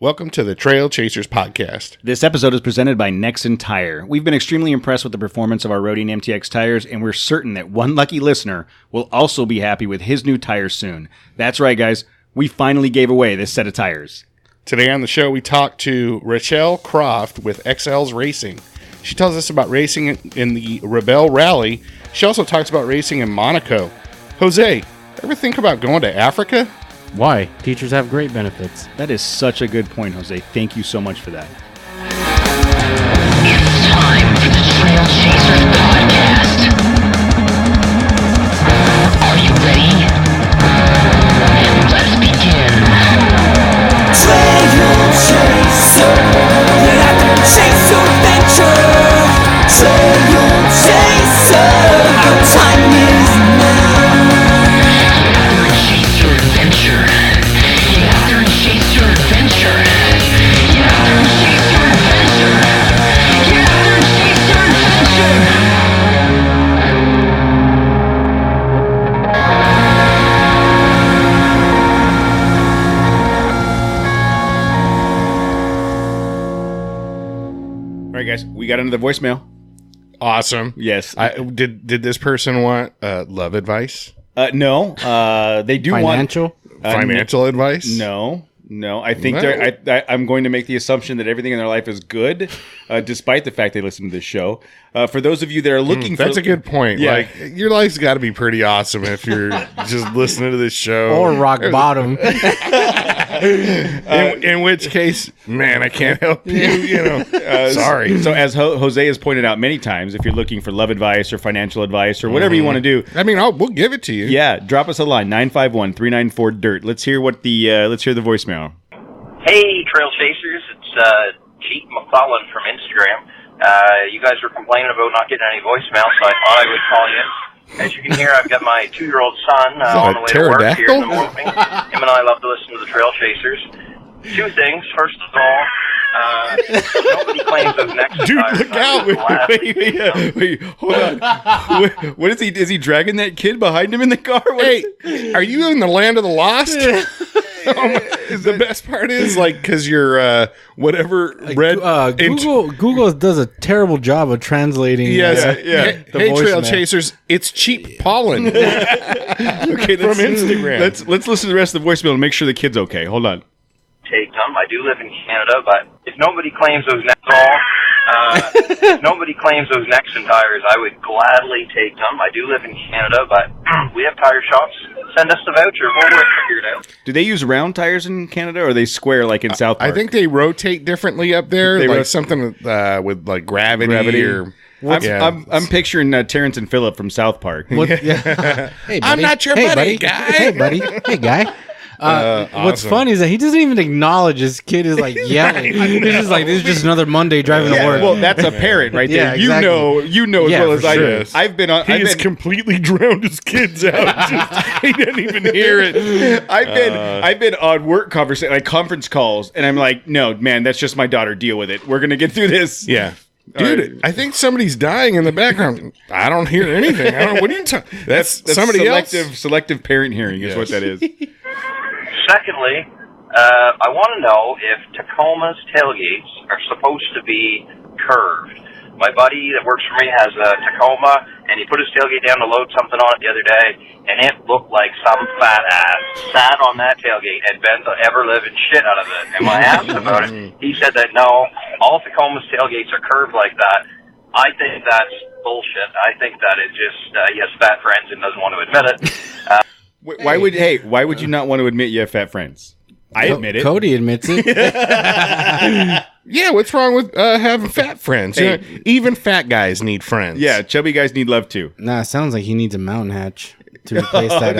Welcome to the Trail Chasers Podcast. This episode is presented by Nexen Tire. We've been extremely impressed with the performance of our roadianmtx tires, and we're certain that one lucky listener will also be happy with his new tires soon. That's right, guys. We finally gave away this set of tires. Today on the show, we talk to Rachelle Croft with XL's Racing. She tells us about racing in the Rebelle Rally. She also talks about racing in Monaco. Jose, ever think about going to Africa? Why? Teachers have great benefits. That is such a good point, Jose. Thank you so much for that. It's time for the Trail Chasers Podcast. Are you ready? Let's begin. Trail Chaser, let them chase your adventure. Trail Chaser, our time is now. Chase your adventure. Get out there and chase your adventure. Get out there and chase your adventure. Get out there and chase your All right, guys, we got another voicemail. Awesome. Yes. Did this person want love advice? No. They do Financial? Financial advice? No. I think No. I'm going to make the assumption that everything in their life is good, despite the fact they listen to this show. For those of you that are looking for... That's a good point. Yeah. Like, your life's got to be pretty awesome if you're just listening to this show. Or rock bottom. In which case, man, I can't help you, sorry. So as Jose has pointed out many times, if you're looking for love advice or financial advice or whatever you want to do, I mean, we'll give it to you. yeah, drop us a line, 951-394-DIRT. Let's hear the voicemail. Hey, Trail Chasers, it's Cheat McClellan from Instagram. You guys were complaining about not getting any voicemail, so I thought I would call you. As you can hear, I've got my 2-year-old son on the way to work here in the morning. Him and I love to listen to the Trail Chasers. Two things. First of all, nobody claims those Nexen Dude, tires. look out. Wait, hold on. What is he? Is he dragging that kid behind him in the car? Hey, are you in the land of the lost? The best part is, like, because you're whatever Google does a terrible job of translating. Yes, yeah. Hey, Trail voicemail. Chasers, it's cheap pollen. Okay, From Instagram. Let's listen to the rest of the voicemail and make sure the kid's okay. Hold on. Take them. I do live in Canada, but if nobody claims those Nexen tires, I would gladly take them. I do live in Canada, but we have tire shops. Send us the voucher. We'll figure it out. Do they use round tires in Canada, or are they square like in South Park? I think they rotate differently up there, They like something with like gravity. Or I'm picturing Terrence and Phillip from South Park. What, yeah. Hey, buddy. I'm not your buddy, guy. Hey, buddy. Hey, guy. What's Awesome. funny is that he doesn't even acknowledge his kid is like yelling. He's just like, this is just another Monday driving to work. Well, that's a parent right there. Yeah, exactly. You know as Yeah, well as for I sure. do. I've been on. He has completely drowned his kids out. He didn't even hear it. I've been on work conference calls, and I'm like, no, man, that's just my daughter. Deal with it. We're gonna get through this. Yeah. Dude, I think somebody's dying in the background. I don't hear anything. What are you talking? That's somebody selective parent hearing is what that is. Secondly, I want to know if Tacoma's tailgates are supposed to be curved. My buddy that works for me has a Tacoma, and he put his tailgate down to load something on it the other day, and it looked like some fat ass sat on that tailgate and bent the ever-living shit out of it. And when I asked him about it, he said that no, all Tacoma's tailgates are curved like that. I think that's bullshit. I think that it just, he has fat friends and doesn't want to admit it. Why would you not want to admit you have fat friends? I admit it. Cody admits it. Yeah, what's wrong with having fat friends? Hey. You know, even fat guys need friends. Yeah, chubby guys need love too. Nah, it sounds like he needs a mountain hatch to replace that.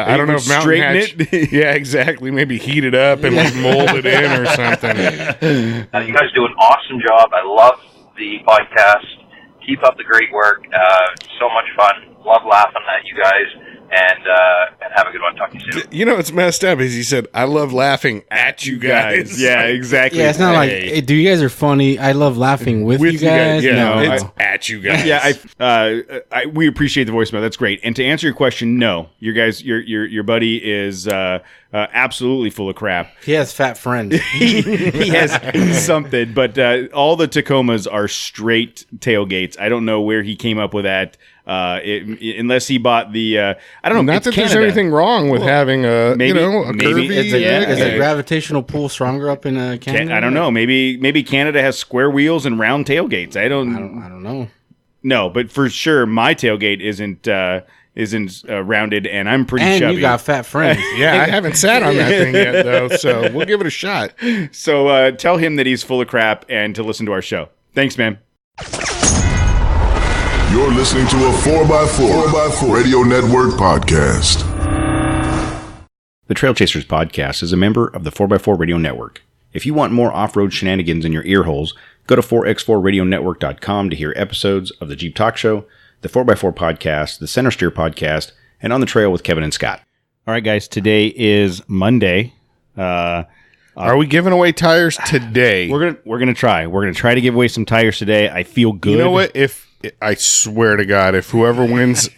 I don't know if Mountain Straighten Hatch. Yeah, exactly. Maybe heat it up and like mold it in or something. You guys do an awesome job. I love the podcast. Keep up the great work. So much fun. Love laughing at you guys. And have a good one. Talk to you soon. You know what's messed up is he said, I love laughing at you guys. Yeah, exactly. Yeah, it's not like, hey, do you guys are funny. I love laughing with you guys. Yeah, No, it's at you guys. Yeah, we appreciate the voicemail. That's great. And to answer your question, no, your buddy is absolutely full of crap. He has fat friends. He has something, but all the Tacomas are straight tailgates. I don't know where he came up with that. Unless he bought the, I don't know. Not that there's anything wrong with having a, maybe- a maybe curvy. it's Is the gravitational pull stronger up in Canada? I don't know. Maybe Canada has square wheels and round tailgates. I don't know. No, but for sure, my tailgate isn't rounded, and I'm pretty And chubby. you got fat friends. Yeah, I haven't sat on that thing yet, though, so we'll give it a shot. So tell him that he's full of crap and to listen to our show. Thanks, man. You're listening to a 4x4 Radio Network podcast. The Trail Chasers podcast is a member of the 4x4 Radio Network. If you want more off-road shenanigans in your ear holes, go to 4x4radionetwork.com to hear episodes of the Jeep Talk Show, the 4x4 podcast, the Center Steer podcast, and On the Trail with Kevin and Scott. All right, guys, today is Monday. Are we giving away tires today? We're gonna try. We're gonna try to give away some tires today. I feel good. You know what? I swear to God, if whoever wins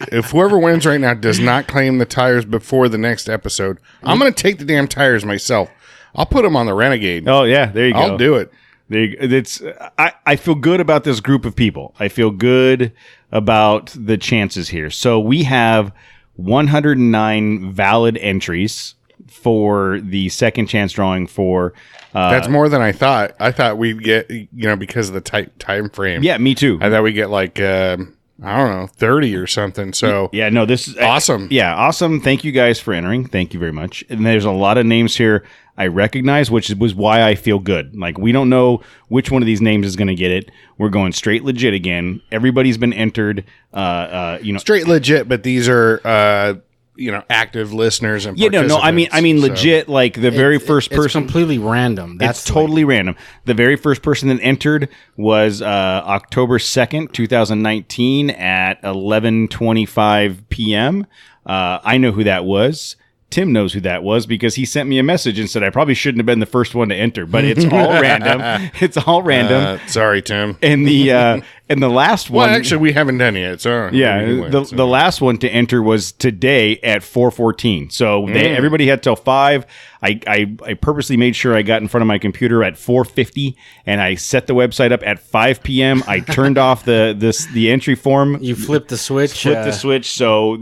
right now does not claim the tires before the next episode, I'm going to take the damn tires myself. I'll put them on the Renegade. Oh yeah, there you go. I'll do it. I feel good about this group of people. I feel good about the chances here. So we have 109 valid entries for the second chance drawing for. That's more than I thought. I thought we'd get, because of the tight time frame. Yeah, me too. I thought we'd get like, I don't know, 30 or something. So yeah, no, this is awesome. Yeah, awesome. Thank you guys for entering. Thank you very much. And there's a lot of names here I recognize, which was why I feel good. Like, we don't know which one of these names is going to get it. We're going straight legit again. Everybody's been entered. Straight legit, but these are, active listeners and I mean legit. Like the very first person, It's completely random. It's totally random. The very first person that entered was October 2nd, 2019 at 11:25 p.m. I know who that was. Tim knows who that was because he sent me a message and said I probably shouldn't have been the first one to enter, but it's all random. It's all random. Sorry, Tim. And the last one. Well, actually, we haven't done it yet. So The last one to enter was today at 4:14. So everybody had till 5. I purposely made sure I got in front of my computer at 4:50, and I set the website up at 5 p.m. I turned off the entry form. You flipped the switch. Flipped the switch. So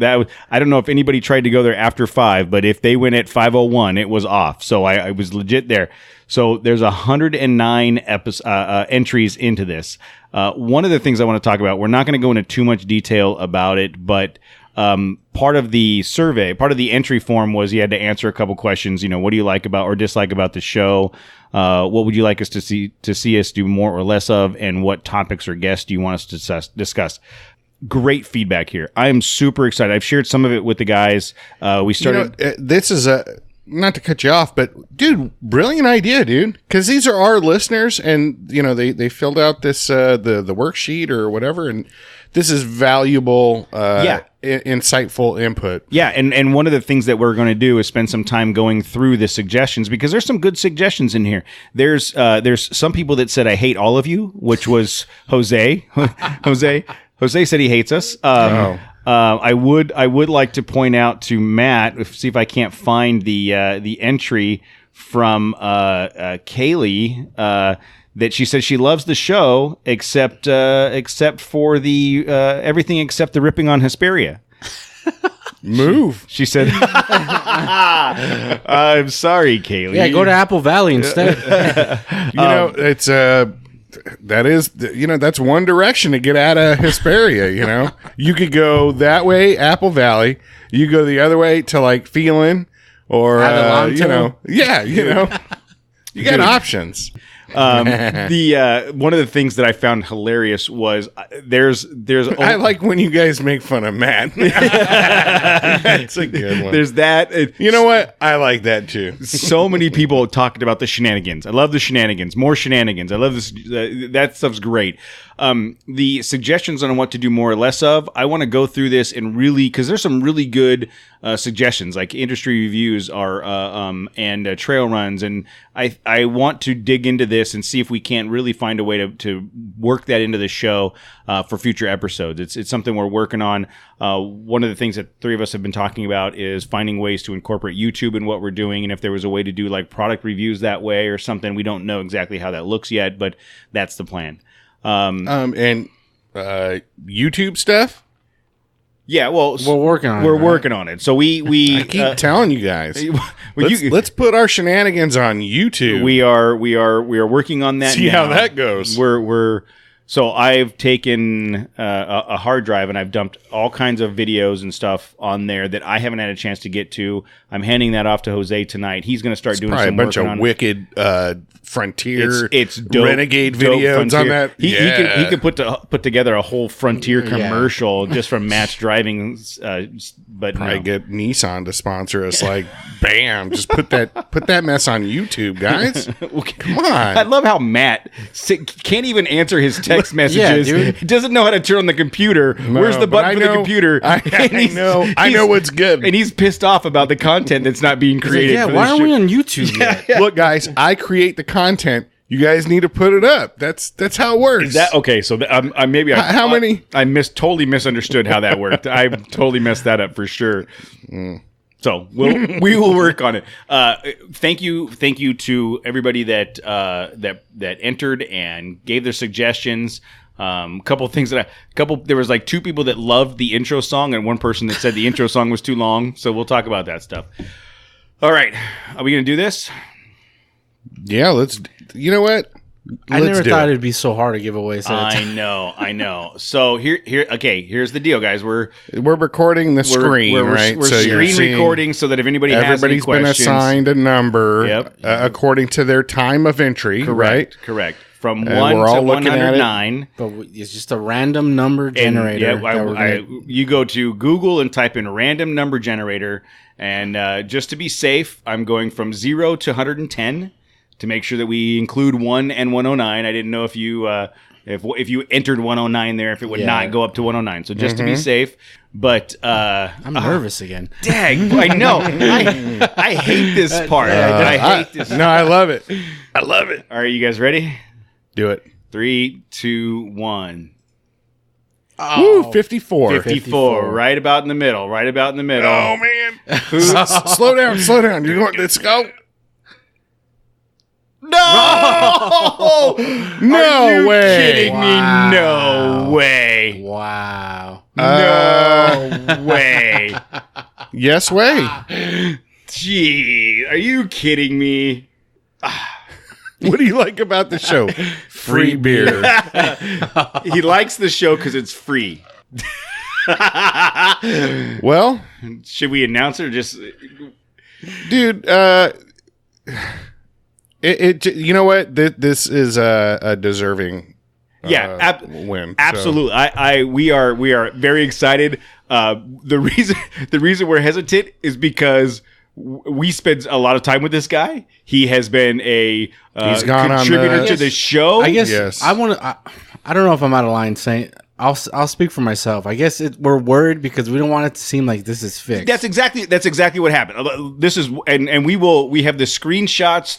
I don't know if anybody tried to go there after 5, but if they went at 5:01, it was off. So I was legit there. So there's 109 entries into this. One of the things I want to talk about, we're not going to go into too much detail about it, but part of the survey, part of the entry form was you had to answer a couple questions. What do you like about or dislike about the show? What would you like us to see us do more or less of? And what topics or guests do you want us to discuss? Great feedback here. I am super excited. I've shared some of it with the guys. We started. This is not to cut you off, but dude, brilliant idea, dude. Because these are our listeners, and they filled out this the worksheet or whatever, and this is valuable, insightful input. Yeah, and one of the things that we're going to do is spend some time going through the suggestions because there's some good suggestions in here. There's some people that said I hate all of you, which was Jose. Jose said he hates us. I would like to point out to Matt, see if I can't find the entry from Kaylee that she says she loves the show except for the everything except the ripping on Hesperia. Move. She said, "I'm sorry, Kaylee." Yeah, go to Apple Valley instead. It's that's one direction to get out of Hesperia. You could go that way, Apple Valley. You go the other way to like Phelan or you got options. One of the things that I found hilarious was there's I like when you guys make fun of Matt. That's a good one. There's that. You know what? I like that too. So many people talking about the shenanigans. I love the shenanigans. More shenanigans. I love this. That stuff's great. The suggestions on what to do more or less of, I want to go through this and really, because there's some really good suggestions, like industry reviews are and trail runs and I want to dig into this and see if we can't really find a way to work that into the show for future episodes. It's something we're working on. One of the things that three of us have been talking about is finding ways to incorporate YouTube in what we're doing, and if there was a way to do like product reviews that way or something. We don't know exactly how that looks yet, but that's the plan. And YouTube stuff. Yeah, well, We're working on it. We're right? working on it. So we I keep telling you guys. well, Let's put our shenanigans on YouTube. we are working on that. See how now. that goes. So I've taken a hard drive and I've dumped all kinds of videos and stuff on there that I haven't had a chance to get to. I'm handing that off to Jose tonight. He's going to start doing Probably a some bunch work of on wicked Frontier, it's dope, renegade dope videos Frontier. on that. He could put together a whole Frontier Yeah. commercial just from Matt's driving. But Probably no. get Nissan to sponsor us. Like, bam, just put that mess on YouTube, guys. Come on. I love how Matt can't even answer his text messages. dude. He doesn't know how to turn on the computer. Where's the but button I for know- the computer? I know what's good. And he's pissed off about the content that's not being He's like, created. yeah, for why this aren't we shit. on YouTube yet? Look, guys, I create the content. You guys need to put it up. That's how it works. Is that okay? So How many? I totally misunderstood how that worked. I totally messed that up for sure. So we will work on it. Thank you to everybody that entered and gave their suggestions. Couple things there was like 2 people that loved the intro song and 1 person that said the intro song was too long. So we'll talk about that stuff. All right, are we gonna do this? Yeah, let's. You know what? I never do thought it. it'd be so hard to give away. I know. So here's the deal, guys. We're recording the screen, right? We're So you're screen seeing recording so that if anybody has any everybody's been questions, assigned a number, Yep. According to their time of entry, right? Correct. From And 1 we're all to looking at it. 109. But it's just a random number generator. And, that we're gonna- you go to Google and type in random number generator, and just to be safe, I'm going from 0 to 110 to make sure that we include 1 and 109. I didn't know if you if you entered 109 there, if it would not go up to 109. So just to be safe. But I'm nervous again. dang, I know. I hate this part. I hate this. No, I love it. I love it. All right, you guys ready? Do it. 3, 2, 1. Woo, 54. 54, right about in the middle. Right about in the middle. Oh man! Slow down. You're going. Let's go. No! No Are you way. kidding Wow. me? No way. Wow. No way. Yes, way. Gee, are you kidding me? What do you like about the show? Free beer. He likes the show because it's free. Well, Should we announce it or just... dude, you know what? This is a deserving win. So. Absolutely. We are very excited. The reason we're hesitant is because we spend a lot of time with this guy. He has been a He's gone contributor on to the show. I guess Yes. I want to. I don't know if I'm out of line saying. I'll speak for myself. I guess we're worried because we don't want it to seem like this is fixed. That's exactly what happened. This is and we have the screenshots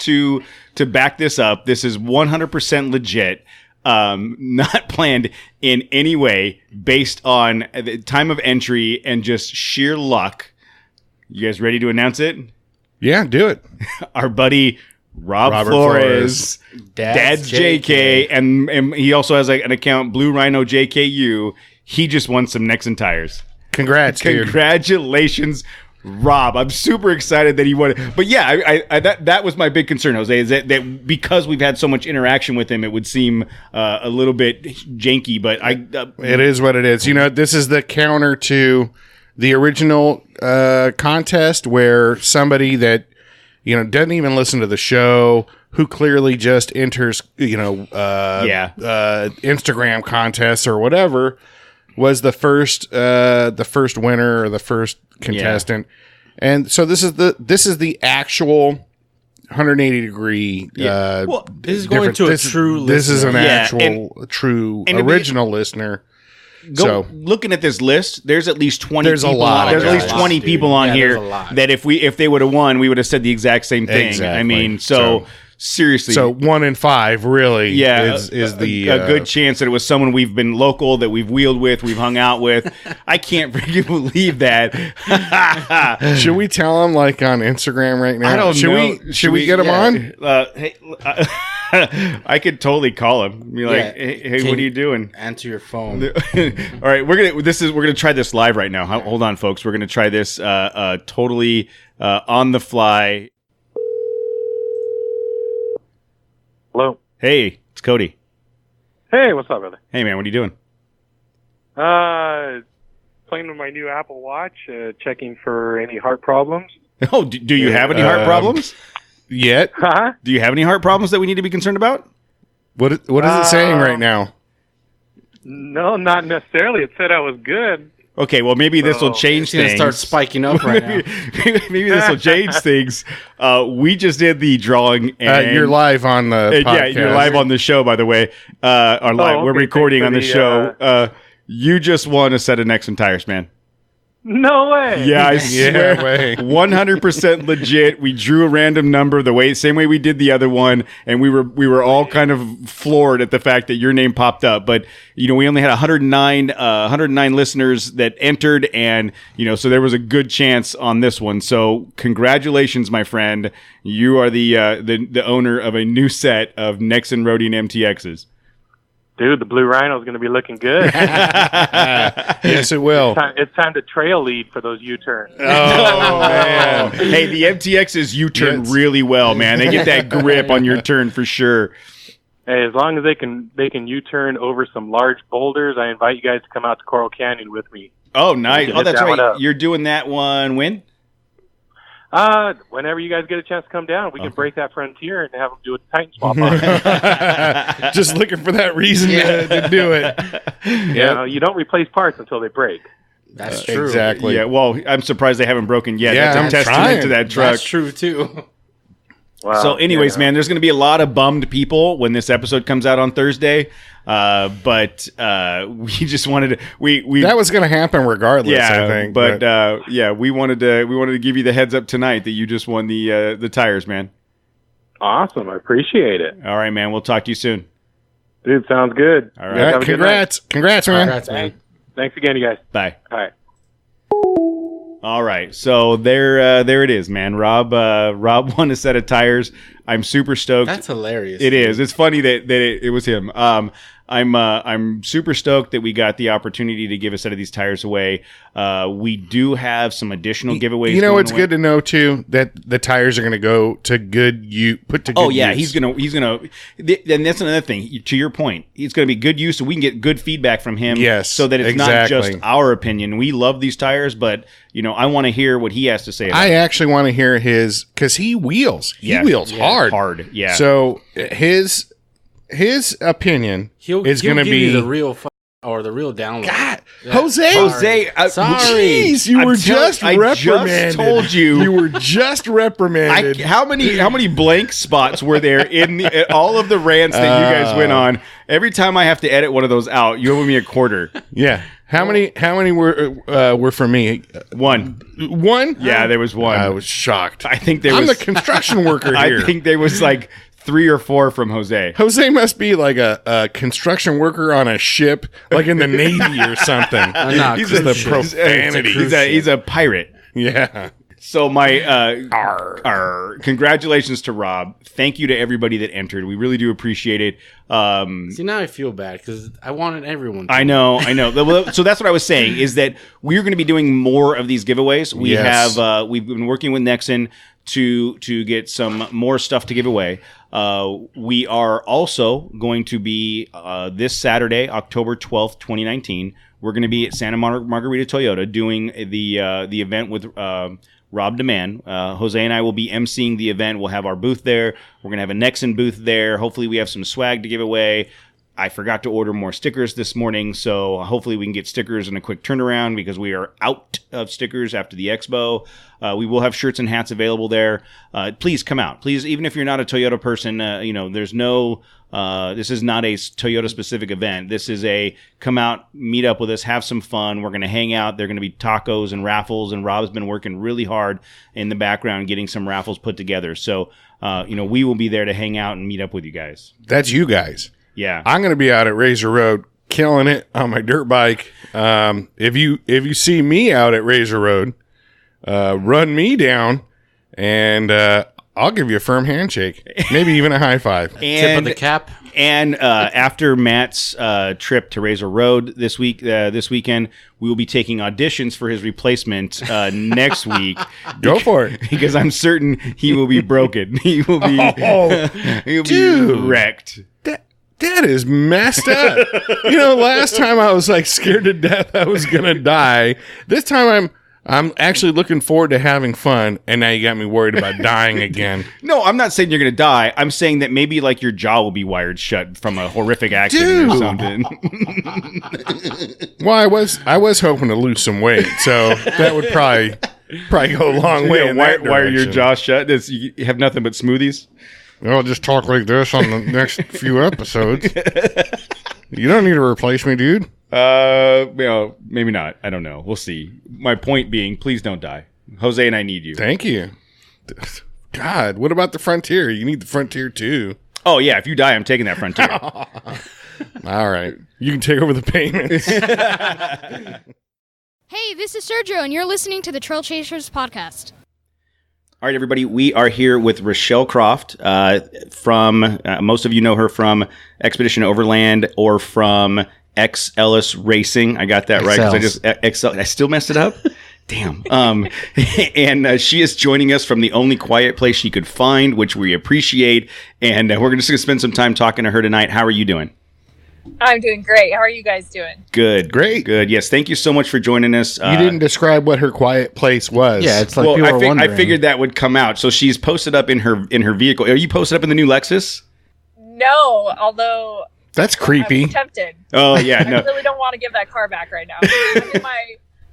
to back this up. This is 100% legit. Not planned in any way, based on the time of entry and just sheer luck. You guys ready to announce it? Yeah, do it. Our buddy Robert Flores. Dad's JK, and he also has an account, Blue Rhino JKU. He just won some Nexen tires. Congrats, dude. Congratulations, Rob. I'm super excited that he won it. But yeah, that was my big concern, Jose, is that because we've had so much interaction with him, it would seem a little bit janky. But It is what it is. You know, this is the counter to the original contest where somebody that, you know, doesn't even listen to the show, who clearly just enters, Instagram contests or whatever, was the first winner or the first contestant. And so this is the actual 180 degree. Well, this is going to a true This is an listener. actual true and to be- original listener. Go So looking at this list. There's at least 20. There's a people lot on- of There's at least guys. 20 people on Yeah, here there's a lot. that if they would have won, we would have said the exact same thing. Exactly. I mean, so seriously. So 1 in 5 really Yeah, is the a good chance that it was someone we've been local, that we've wheeled with, we've hung out with. I can't freaking believe that. Should we tell him like on Instagram right now? I don't know. Should we get him on? Hey, I could totally call him. Be like, Yeah. hey, what are you doing? Answer your phone. All right, we're gonna try this live right now. Hold on, folks. We're gonna try this totally on the fly. Hello. Hey, it's Cody. Hey, what's up, brother? Hey, man, what are you doing? Playing with my new Apple Watch, checking for any heart problems. Oh, do you have any heart problems? Yet? Huh? Do you have any heart problems that we need to be concerned about? What is it saying right now? No, not necessarily. It said I was good. Okay, well, maybe this will change It's going to things. start spiking up right now. Maybe this will change things. We just did the drawing, and You're live on the podcast. yeah, you're live on the show, by the way. We're okay, recording thanks on for the the, show. You just won a set of Nexen Tires, man. No way. Yeah, I Yeah, swear, way. 100% legit. We drew a random number same way we did the other one, and we were all kind of floored at the fact that your name popped up. But we only had 109 listeners that entered, and so there was a good chance on this one. So congratulations, my friend. You are the owner of a new set of Nexen roadianmtx's. Dude, the Blue Rhino's going to be looking good. Yes, it will. It's time to trail lead for those U-turns. Oh man. Hey, the MTXs U-turn Yes. really well, man. They get that grip on your turn for sure. Hey, as long as they can U-turn over some large boulders, I invite you guys to come out to Coral Canyon with me. Oh, nice. can Oh, hit that's that one right. up. You're doing that one when? Whenever you guys get a chance to come down, we can break that frontier and have them do a Titan swap on it. Just looking for that reason to do it. Yeah, you don't replace parts until they break. That's true. Exactly. Yeah, well, I'm surprised they haven't broken yet. Yeah, That's a I'm testament trying. to that truck. That's true, too. Wow. So, anyways, Yeah. man, there's going to be a lot of bummed people when this episode comes out on Thursday. But we just wanted to we That was going to happen regardless, yeah, I think. but yeah, we wanted to give you the heads up tonight that you just won the tires, man. Awesome. I appreciate it. All right, man. We'll talk to you soon. Dude, sounds good. All right. yeah, Have a good night. Congrats, man. Congrats, man. Thanks again, you guys. Bye. All right. All right, so there it is, man. Rob won a set of tires. I'm super stoked. That's hilarious. It is. It's funny that it was him. I'm super stoked that we got the opportunity to give a set of these tires away. We do have some additional giveaways. You know, going it's away. good to know too that the tires are going to go to good put to good Oh yeah, use. he's gonna. And that's another thing. To your point, it's gonna be good use, so we can get good feedback from him. Yes, so that it's not exactly. just our opinion. We love these tires, but I want to hear what he has to say. About I actually want to hear his because he wheels. He Yeah. wheels hard. hard. Yeah. So his opinion is going to give be you the real or the real download. God, Yeah. Jose. Sorry. Jeez, you I'm were tell- just I just reprimanded. told you. You were just reprimanded. how many blank spots were there in all of the rants that you guys went on? Every time I have to edit one of those out, you owe me a quarter. Yeah. How many were for me? One. One? Yeah, there was one. I was shocked. I think there I'm was. the construction worker here. I think there was like 3 or 4 from Jose. Jose must be like a construction worker on a ship, like in the Navy or something. No, He's cruise the ship. profanity. He's a pirate. Yeah. So my congratulations to Rob. Thank you to everybody that entered. We really do appreciate it. See, now I feel bad because I wanted everyone to. I know. Well, so that's what I was saying is that we're going to be doing more of these giveaways. We Yes. have we've been working with Nexen to get some more stuff to give away. We are also going to be this Saturday, October 12th, 2019. We're going to be at Santa Margarita Toyota doing the event with Rob Demand. Jose and I will be emceeing the event. We'll have our booth there. We're going to have a Nexen booth there. Hopefully we have some swag to give away. I forgot to order more stickers this morning, so hopefully we can get stickers in a quick turnaround because we are out of stickers after the expo. We will have shirts and hats available there. Please come out. Please, even if you're not a Toyota person, there's no... this is not a Toyota specific event. This is a come out, meet up with us, have some fun. We're going to hang out. There are going to be tacos and raffles, and Rob's been working really hard in the background getting some raffles put together. So, we will be there to hang out and meet up with you guys. That's you guys. Yeah. I'm going to be out at Razor Road killing it on my dirt bike. If you see me out at Razor Road, run me down and I'll give you a firm handshake, maybe even a high five. Tip of the cap. And after Matt's trip to Razor Road this weekend, we will be taking auditions for his replacement next week. Go for it, because I'm certain he will be broken. He will be, he'll be wrecked. That is messed up. Last time I was like scared to death I was gonna die. This time I'm actually looking forward to having fun, and now you got me worried about dying again. No, I'm not saying you're going to die. I'm saying that maybe like your jaw will be wired shut from a horrific accident or something. Well, I was hoping to lose some weight, so that would probably go a long way. In that wire your direction. jaw shut? You have nothing but smoothies? I'll just talk like this on the next few episodes. You don't need to replace me, dude. Maybe not. I don't know. We'll see. My point being, please don't die. Jose and I need you. Thank you. God, what about the Frontier? You need the Frontier too. Oh yeah, if you die, I'm taking that Frontier. All right, you can take over the payments. Hey, this is Sergio, and you're listening to the Trail Chasers podcast. All right, everybody, we are here with Rachelle Croft from, most of you know her from Expedition Overland or from X Ellis Racing. I got that right because I still messed it up. Damn. And she is joining us from the only quiet place she could find, which we appreciate. And we're just going to spend some time talking to her tonight. How are you doing? I'm doing great. How are you guys doing? Good. Great. Good. Yes. Thank you so much for joining us. You didn't describe what her quiet place was. Yeah, it's like people are wondering. I figured that would come out. So she's posted up in her vehicle. Are you posted up in the new Lexus? No, although that's creepy. I'm tempted. Oh yeah, no. I really don't want to give that car back right now.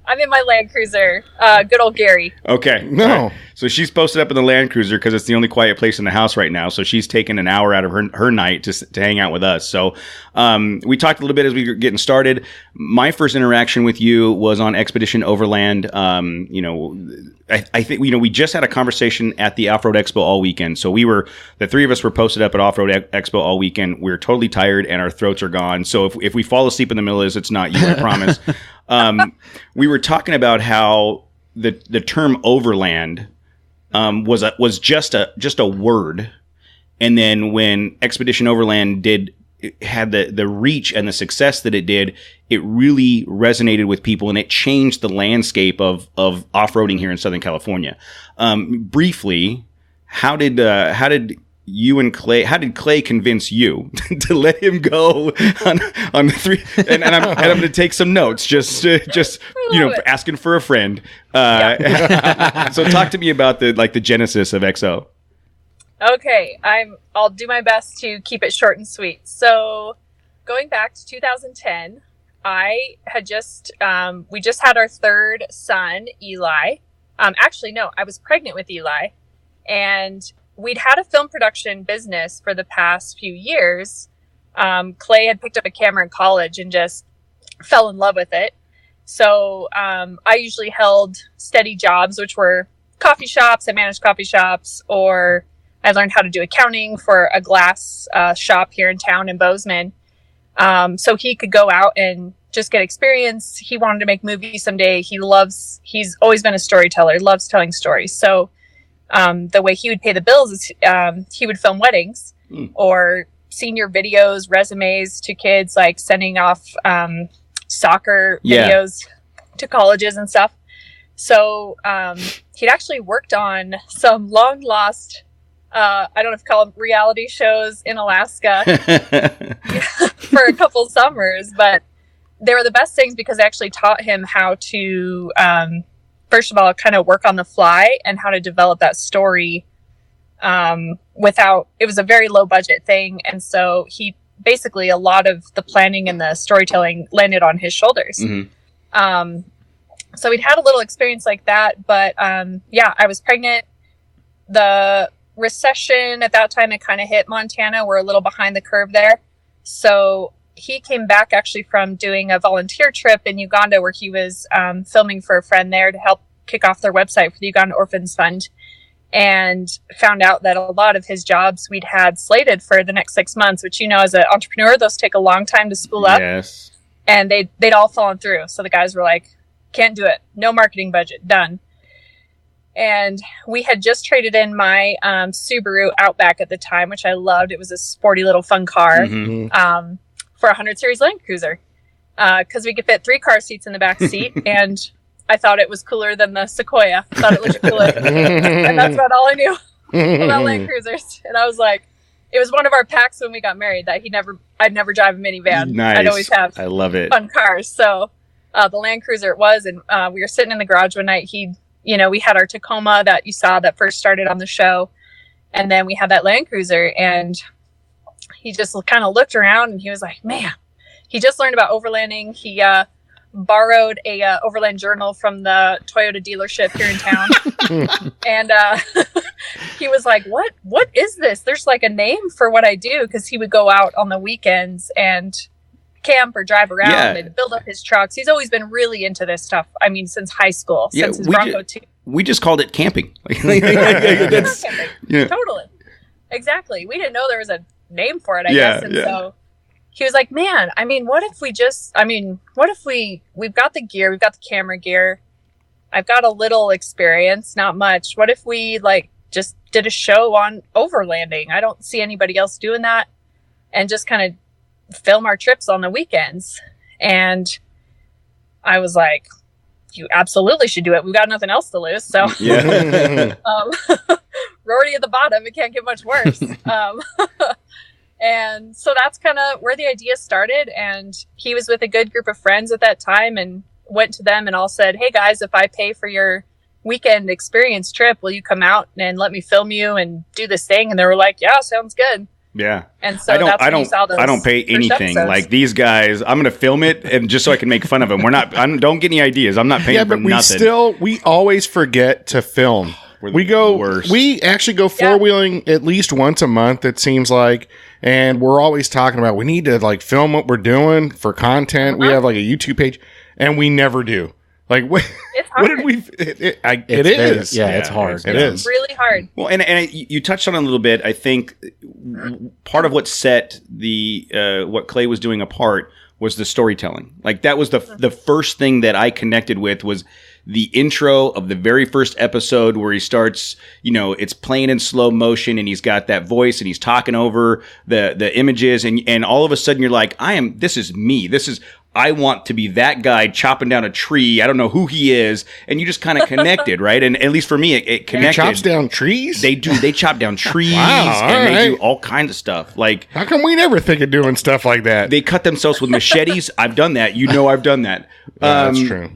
I'm in my Land Cruiser. Good old Gary. Okay. No. Right. So she's posted up in the Land Cruiser because it's the only quiet place in the house right now. So she's taken an hour out of her night to hang out with us. So we talked a little bit as we were getting started. My first interaction with you was on Expedition Overland. I think we just had a conversation at the Off-Road Expo all weekend. So the three of us were posted up at Off-Road Expo all weekend. We're totally tired and our throats are gone. So if we fall asleep in the middle of this, it's not you, I promise. We were talking about how the term overland was just a word, and then when Expedition Overland had the reach and the success that it did, it really resonated with people, and it changed the landscape of off-roading here in Southern California. Briefly, how did you and Clay, how did Clay convince you to let him go on the three? And I'm going to take some notes, just asking for a friend. So talk to me about the genesis of XO. Okay, I'll do my best to keep it short and sweet. So going back to 2010, I had we just had our third son, Eli. Actually, no, I was pregnant with Eli, and we'd had a film production business for the past few years. Clay had picked up a camera in college and just fell in love with it. So I usually held steady jobs, which were coffee shops. I managed coffee shops, or I learned how to do accounting for a glass shop here in town in Bozeman. So he could go out and just get experience. He wanted to make movies someday. He's always been a storyteller, loves telling stories. So the way he would pay the bills is he would film weddings or senior videos, resumes to kids, like sending off soccer videos to colleges and stuff. So he'd actually worked on some long lost, I don't know if you call them reality shows in Alaska for a couple summers, but they were the best things because they actually taught him how to first of all, kind of work on the fly and how to develop that story it was a very low budget thing. And so he basically a lot of the planning and the storytelling landed on his shoulders. So we'd had a little experience like that, but yeah, I was pregnant. The recession at that time, it kind of hit Montana. We're a little behind the curve there. So he came back actually from doing a volunteer trip in Uganda where he was filming for a friend there to help kick off their website for the Uganda Orphans Fund, and found out that a lot of his jobs we'd had slated for the next 6 months, which, you know, as an entrepreneur, those take a long time to spool up. Yes. And they'd all fallen through. So the guys were like, can't do it. No marketing budget. Done. And we had just traded in my Subaru Outback at the time, which I loved. It was a sporty little fun car for a 100 Series Land Cruiser because we could fit 3 car seats in the back seat. And I thought it was cooler than the Sequoia. I thought it looked cooler. And that's about all I knew about Land Cruisers. And I was like, it was one of our pacts when we got married that I'd never drive a minivan. Nice. I'd always have I love it. fun cars. So the Land Cruiser it was. And we were sitting in the garage one night. We had our Tacoma that you saw that first started on the show. And then we had that Land Cruiser. And he just kind of looked around and he was like, man, he just learned about overlanding. He borrowed a overland journal from the Toyota dealership here in town. And he was like, what is this? There's like a name for what I do. Cause he would go out on the weekends and camp or drive around and build up his trucks. He's always been really into this stuff. I mean, since high school, since his Bronco 2. We just called it camping. That's, totally. Exactly. We didn't know there was a name for it, I guess. And so he was like, man, I mean, what if we've got the gear, we've got the camera gear. I've got a little experience, not much. What if we just did a show on overlanding? I don't see anybody else doing that. And just kind of film our trips on the weekends. And I was like, you absolutely should do it. We've got nothing else to lose. So Rory at the bottom, it can't get much worse. And so that's kind of where the idea started. And he was with a good group of friends at that time and went to them and all said, hey guys, if I pay for your weekend experience trip, will you come out and let me film you and do this thing? And they were like, yeah, sounds good. Yeah. And so I don't pay anything. Like these guys, I'm going to film it and just so I can make fun of them. Don't get any ideas. I'm not paying for nothing. We always forget to film. We actually go four-wheeling at least once a month, it seems like. And we're always talking about, we need to film what we're doing for content. We have a YouTube page and we never do. What did we, it is. Yeah, it's hard. It is really hard. Well, and you touched on it a little bit. I think part of what set what Clay was doing apart was the storytelling. That was the first thing that I connected with was the intro of the very first episode where he starts, it's playing in slow motion and he's got that voice and he's talking over the images and all of a sudden you're like, this is me. I want to be that guy chopping down a tree. I don't know who he is. And you just kind of connected, right? And at least for me, it connected. He chops down trees? They do. They chop down trees they do all kinds of stuff. How come we never think of doing stuff like that? They cut themselves with machetes. I've done that. I've done that. Yeah, that's true.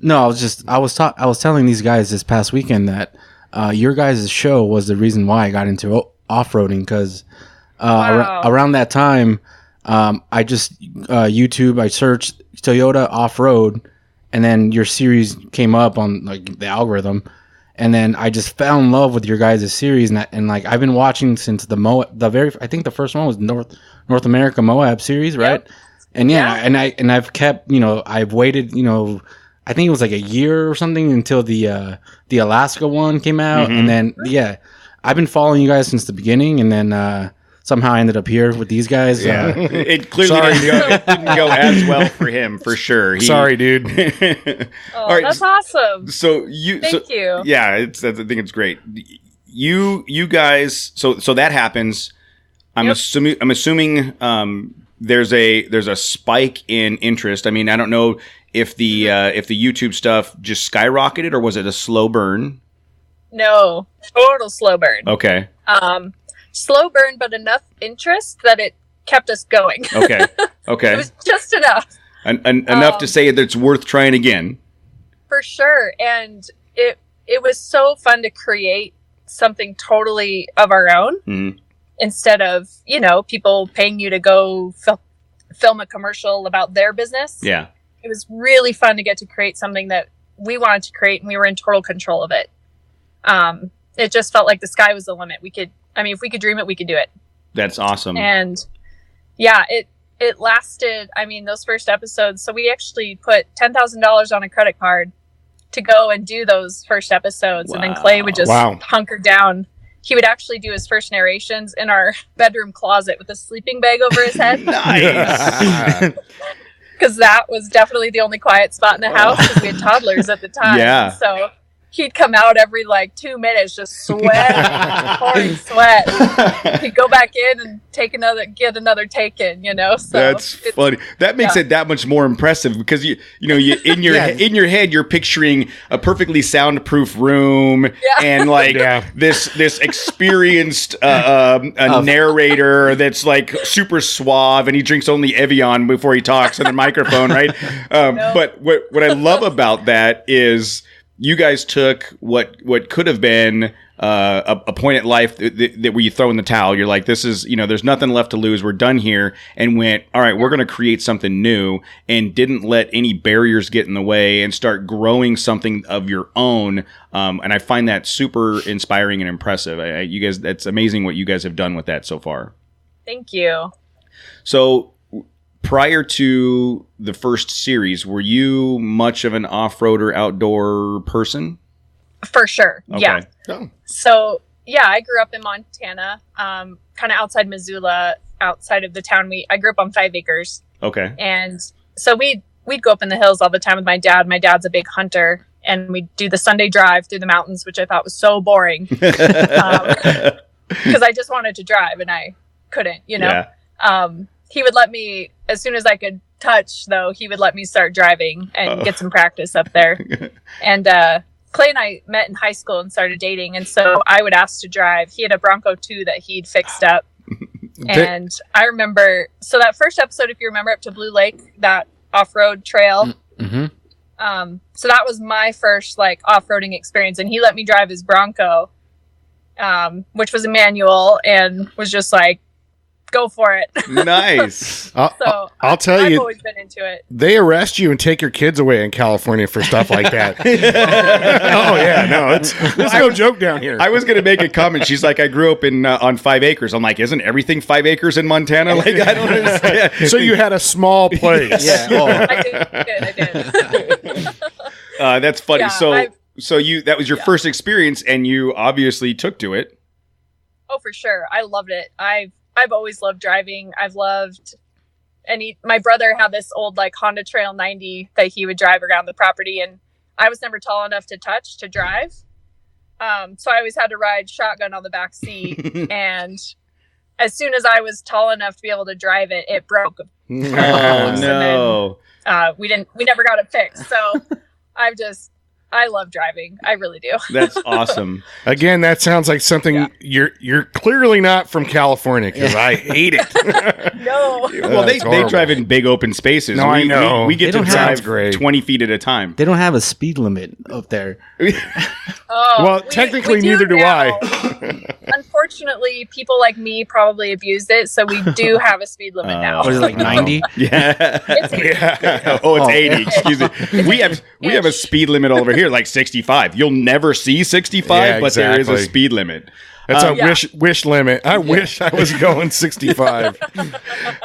No, I was telling these guys this past weekend that your guys' show was the reason why I got into off-roading because around that time, I just YouTube, I searched Toyota off-road, and then your series came up on the algorithm, and then I just fell in love with your guys' series, and I've been watching since I think the first one was North America Moab series, right? Yep. And I've kept I've waited I think it was a year or something until the Alaska one came out, and then I've been following you guys since the beginning, and then somehow I ended up here with these guys. Yeah, it clearly didn't go as well for him, for sure. Sorry, dude. All right, that's awesome. So thank you. Yeah, I think it's great. You guys. So that happens. I'm assuming there's a spike in interest. I mean, I don't know if the YouTube stuff just skyrocketed or was it a slow burn? No, total slow burn. Okay. Slow burn, but enough interest that it kept us going. Okay. It was just enough. Enough to say that it's worth trying again. For sure. And it was so fun to create something totally of our own. instead of, people paying you to go film a commercial about their business. Yeah. It was really fun to get to create something that we wanted to create, and we were in total control of it. It just felt like the sky was the limit. If we could dream it, we could do it. That's awesome. And yeah, it lasted, those first episodes. So we actually put $10,000 on a credit card to go and do those first episodes. Wow. And then Clay would just hunker down. He would actually do his first narrations in our bedroom closet with a sleeping bag over his head. Nice. Because that was definitely the only quiet spot in the house, because we had toddlers at the time. Yeah. So he'd come out every 2 minutes, just sweat, pouring sweat. He'd go back in and get another take in, So that's funny. That makes it that much more impressive, because you in your head you're picturing a perfectly soundproof room and this experienced narrator that's super suave, and he drinks only Evian before he talks in the microphone, right? But what I love about that is, you guys took what could have been a point at life that where you throw in the towel. You're like, this is, there's nothing left to lose. We're done here. And went, all right, we're going to create something new, and didn't let any barriers get in the way and start growing something of your own. And I find that super inspiring and impressive. You guys, that's amazing what you guys have done with that so far. Thank you. So, prior to the first series, were you much of an off-roader outdoor person? For sure. Okay. Yeah. Oh. So, I grew up in Montana, kind of outside Missoula, outside of the town. I grew up on 5 acres. Okay. And so we'd go up in the hills all the time with my dad. My dad's a big hunter, and we'd do the Sunday drive through the mountains, which I thought was so boring, because I just wanted to drive and I couldn't, Yeah. He would let me, as soon as I could touch, though, he would let me start driving and get some practice up there. And Clay and I met in high school and started dating. And so I would ask to drive. He had a Bronco 2 that he'd fixed up. And I remember, so that first episode, if you remember, up to Blue Lake, that off-road trail. Mm-hmm. So that was my first off-roading experience. And he let me drive his Bronco, which was a manual, and was just go for it. Nice. So I'll tell I've you, always been into it. they arrest you and take your kids away in California for stuff like that. Oh yeah, no, it's no joke down here. I was going to make a comment. She's like, I grew up on 5 acres. I'm like, isn't everything 5 acres in Montana? I don't understand. So you had a small place. Yeah. Oh. I did. That's funny. Yeah, so that was your first experience, and you obviously took to it. Oh, for sure. I loved it. I've always loved driving. My brother had this old Honda Trail 90 that he would drive around the property, and I was never tall enough to drive. So I always had to ride shotgun on the back seat. And as soon as I was tall enough to be able to drive it, it broke. Oh no. Then, we never got it fixed. So I love driving. I really do. That's awesome. Again, that sounds like something you're clearly not from California, because I hate it. No. Well, they drive in big open spaces. No, I know. We get to drive great. 20 feet at a time. They don't have a speed limit up there. Well, technically, neither do I. Unfortunately, people like me probably abused it, so we do have a speed limit now. What is it, 90? Yeah. It's 80. Yeah. It's 80. Excuse me. We have a speed limit over here, 65. You'll never see 65, but there is a speed limit. That's a wish limit. I wish I was going 65.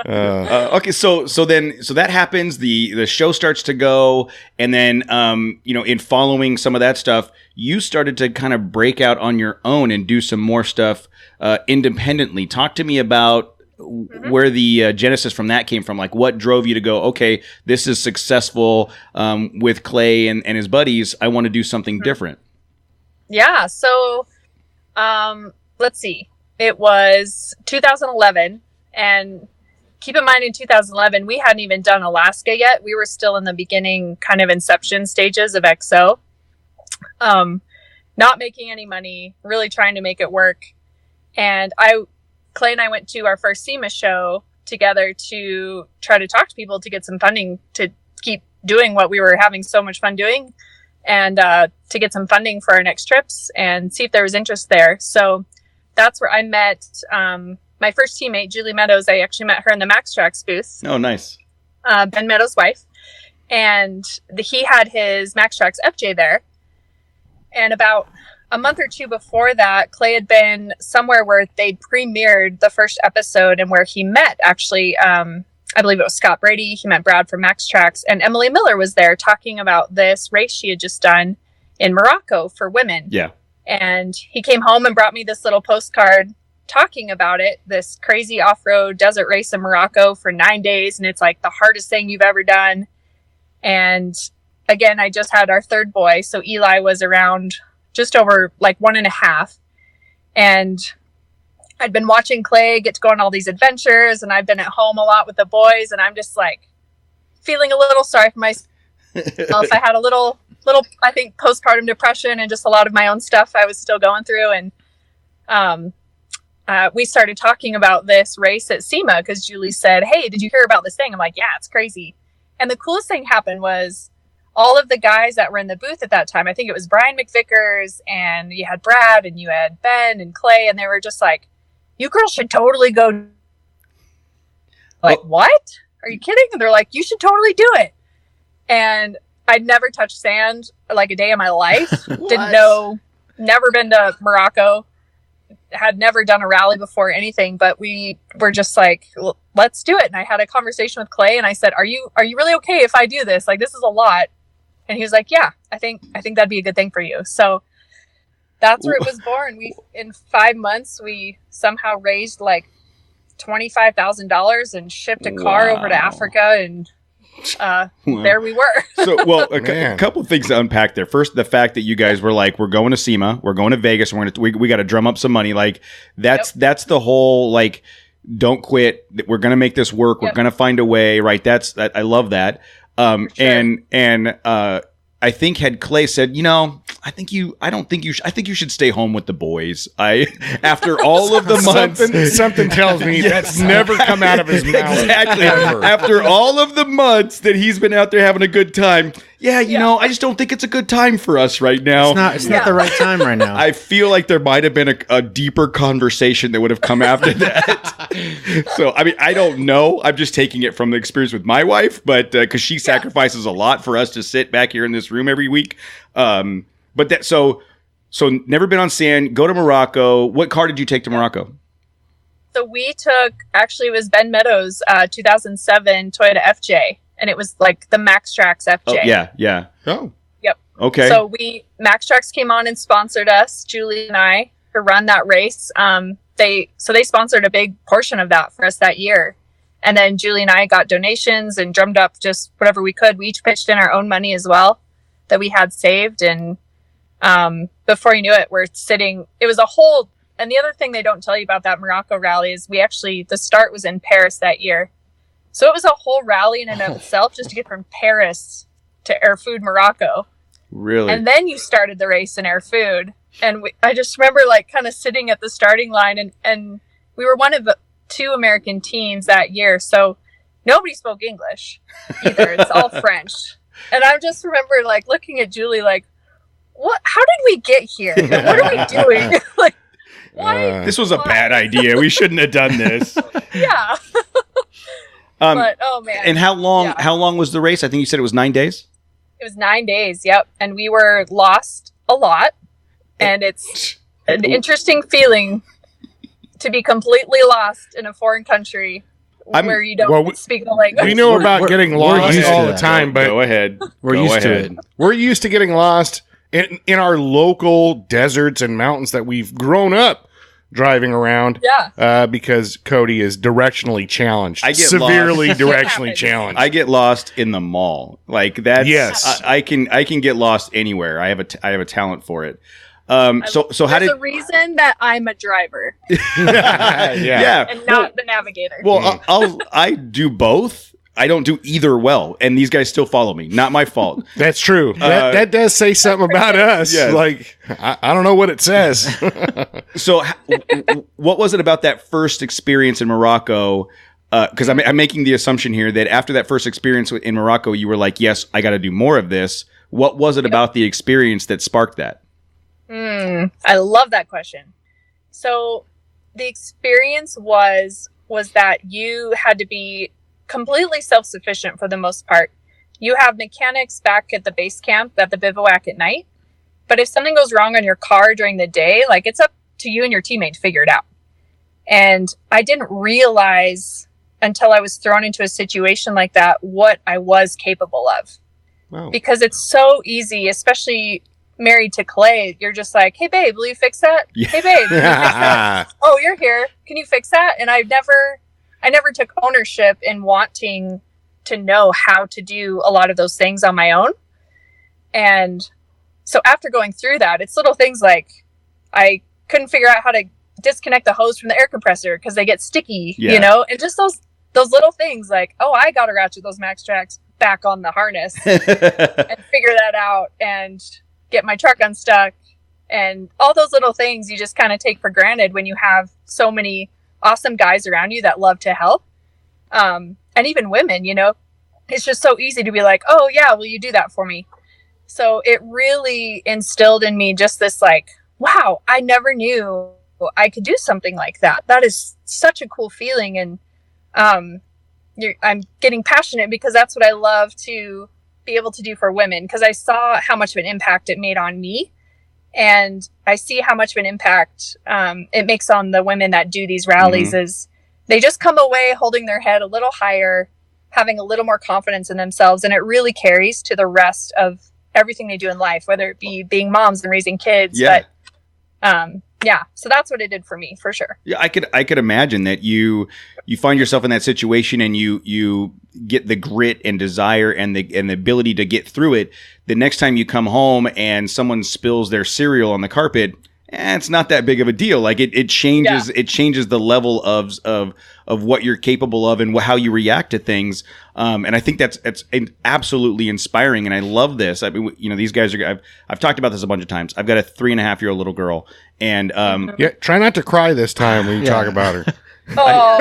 Okay, so that happens. The show starts to go, and then in following some of that stuff, you started to kind of break out on your own and do some more stuff independently. Talk to me about where the genesis from that came from. What drove you to go, okay, this is successful with Clay and his buddies. I want to do something different. Yeah, so let's see. It was 2011, and keep in mind in 2011, we hadn't even done Alaska yet. We were still in the beginning kind of inception stages of XO. Not making any money, really trying to make it work. And Clay and I went to our first SEMA show together to try to talk to people to get some funding to keep doing what we were having so much fun doing, and to get some funding for our next trips and see if there was interest there. So that's where I met my first teammate, Julie Meadows, I actually met her in the Max Tracks booth. Oh, nice. Ben Meadows' wife. And he had his Max Tracks FJ there. And about a month or two before that, Clay had been somewhere where they'd premiered the first episode and where he met, actually, I believe it was Scott Brady. He met Brad from Max Tracks. And Emily Miller was there talking about this race she had just done in Morocco for women. Yeah. And he came home and brought me this little postcard talking about it, this crazy off-road desert race in Morocco for 9 days. And it's like the hardest thing you've ever done. And again, I just had our third boy. So Eli was around just over like 1.5. And I'd been watching Clay get to go on all these adventures. And I've been at home a lot with the boys. And I'm just like feeling a little sorry for myself. I had a little, I think, postpartum depression and just a lot of my own stuff I was still going through. And we started talking about this race at SEMA because Julie said, "Hey, did you hear about this thing?" I'm like, "Yeah, it's crazy." And the coolest thing happened was all of the guys that were in the booth at that time, I think it was Brian McVickers, and you had Brad, and you had Ben and Clay, and they were just like, "You girls should totally go." Like, what? Are you kidding? And they're like, "You should totally do it." And I'd never touched sand like a day in my life. Didn't know, never been to Morocco, had never done a rally before, anything, but we were just like, well, let's do it. And I had a conversation with Clay and I said, are you really okay if I do this? Like, this is a lot. And he was like, yeah, I think that'd be a good thing for you. So that's where it was born. In 5 months, we somehow raised like $25,000 and shipped a car over to Africa, and there we were. So, well, a couple of things to unpack there. First, the fact that you guys were like, we're going to SEMA, we're going to Vegas, and we got to drum up some money. Like, that's the whole, like, don't quit. We're going to make this work. We're going to find a way, right? I love that. Sure. And I think had Clay said, I think you should stay home with the boys. After all of the months, something tells me that's never come out of his mouth. Exactly. After all of the months that he's been out there having a good time. Yeah, I just don't think it's a good time for us right now. It's not the right time right now. I feel like there might have been a deeper conversation that would have come after that. So, I mean, I don't know. I'm just taking it from the experience with my wife, but because she sacrifices a lot for us to sit back here in this room every week. But that so never been on sand. Go to Morocco. What car did you take to Morocco? So we took, actually, it was Ben Meadows' 2007 Toyota FJ. And it was like the Max Tracks FJ. Oh, yeah. Oh. Yep. Okay. So Max Tracks came on and sponsored us, Julie and I, to run that race. They sponsored a big portion of that for us that year. And then Julie and I got donations and drummed up just whatever we could. We each pitched in our own money as well that we had saved. And before you knew it, it was a whole, and the other thing they don't tell you about that Morocco rally is the start was in Paris that year. So it was a whole rally in and of itself just to get from Paris to Erfoud, Morocco. Really? And then you started the race in Erfoud. And I just remember like kind of sitting at the starting line, and we were one of the 2 American teams that year. So nobody spoke English either. It's all French. And I just remember like looking at Julie like, how did we get here? What are we doing? Like, why? This was a bad idea. We shouldn't have done this. Yeah. But oh man! And how long? How long was the race? I think you said it was 9 days. It was 9 days. Yep, and we were lost a lot, and it's an interesting feeling to be completely lost in a foreign country where you don't speak the language. We know about getting lost all the time, but go ahead. We're used to it. We're used to getting lost in our local deserts and mountains that we've grown up driving around. Yeah. Because Cody is directionally challenged. I get severely directionally challenged. I get lost in the mall. Like that's yes. I can get lost anywhere. I have a talent for it. So how did the reason that I'm a driver? yeah. And not the navigator. Well, I do both. I don't do either well, and these guys still follow me. Not my fault. That's true. That does say something about us. Yes. Like, I don't know what it says. So, what was it about that first experience in Morocco? Because I'm making the assumption here that after that first experience in Morocco, you were like, yes, I got to do more of this. What was it about the experience that sparked that? I love that question. So, the experience was that you had to be completely self-sufficient for the most part. You have mechanics back at the base camp, at the bivouac at night. But if something goes wrong on your car during the day, like, it's up to you and your teammate to figure it out. And I didn't realize until I was thrown into a situation like that what I was capable of. Wow. Because it's so easy, especially married to Clay. You're just like, hey, babe, will you fix that? Yeah. Hey, babe, will you fix that? Oh, you're here. Can you fix that? And I never took ownership in wanting to know how to do a lot of those things on my own. And so after going through that, it's little things like I couldn't figure out how to disconnect the hose from the air compressor because they get sticky, Yeah. you know, and just those little things like, oh, I got to ratchet those max tracks back on the harness and figure that out and get my truck unstuck. And all those little things you just kind of take for granted when you have so many awesome guys around you that love to help. And even women, you know, it's just so easy to be like, oh yeah, will you do that for me? So it really instilled in me just this like, wow, I never knew I could do something like that. That is such a cool feeling. And I'm getting passionate because that's what I love to be able to do for women, because I saw how much of an impact it made on me. And I see how much of an impact it makes on the women that do these rallies. Is they just come away holding their head a little higher, having a little more confidence in themselves. And it really carries to the rest of everything they do in life, whether it be being moms and raising kids. Yeah. But yeah, so that's what it did for me, for sure. Yeah, I could imagine that you find yourself in that situation and you get the grit and desire and the ability to get through it. The next time you come home and someone spills their cereal on the carpet, it's not that big of a deal. Like it changes it changes the level of what you're capable of and how you react to things. And I think that's absolutely inspiring. And I love this. I mean, you know, these guys are. I've talked about this a bunch of times. I've got a 3.5-year-old little girl, and yeah, try not to cry this time when you talk about her. Oh,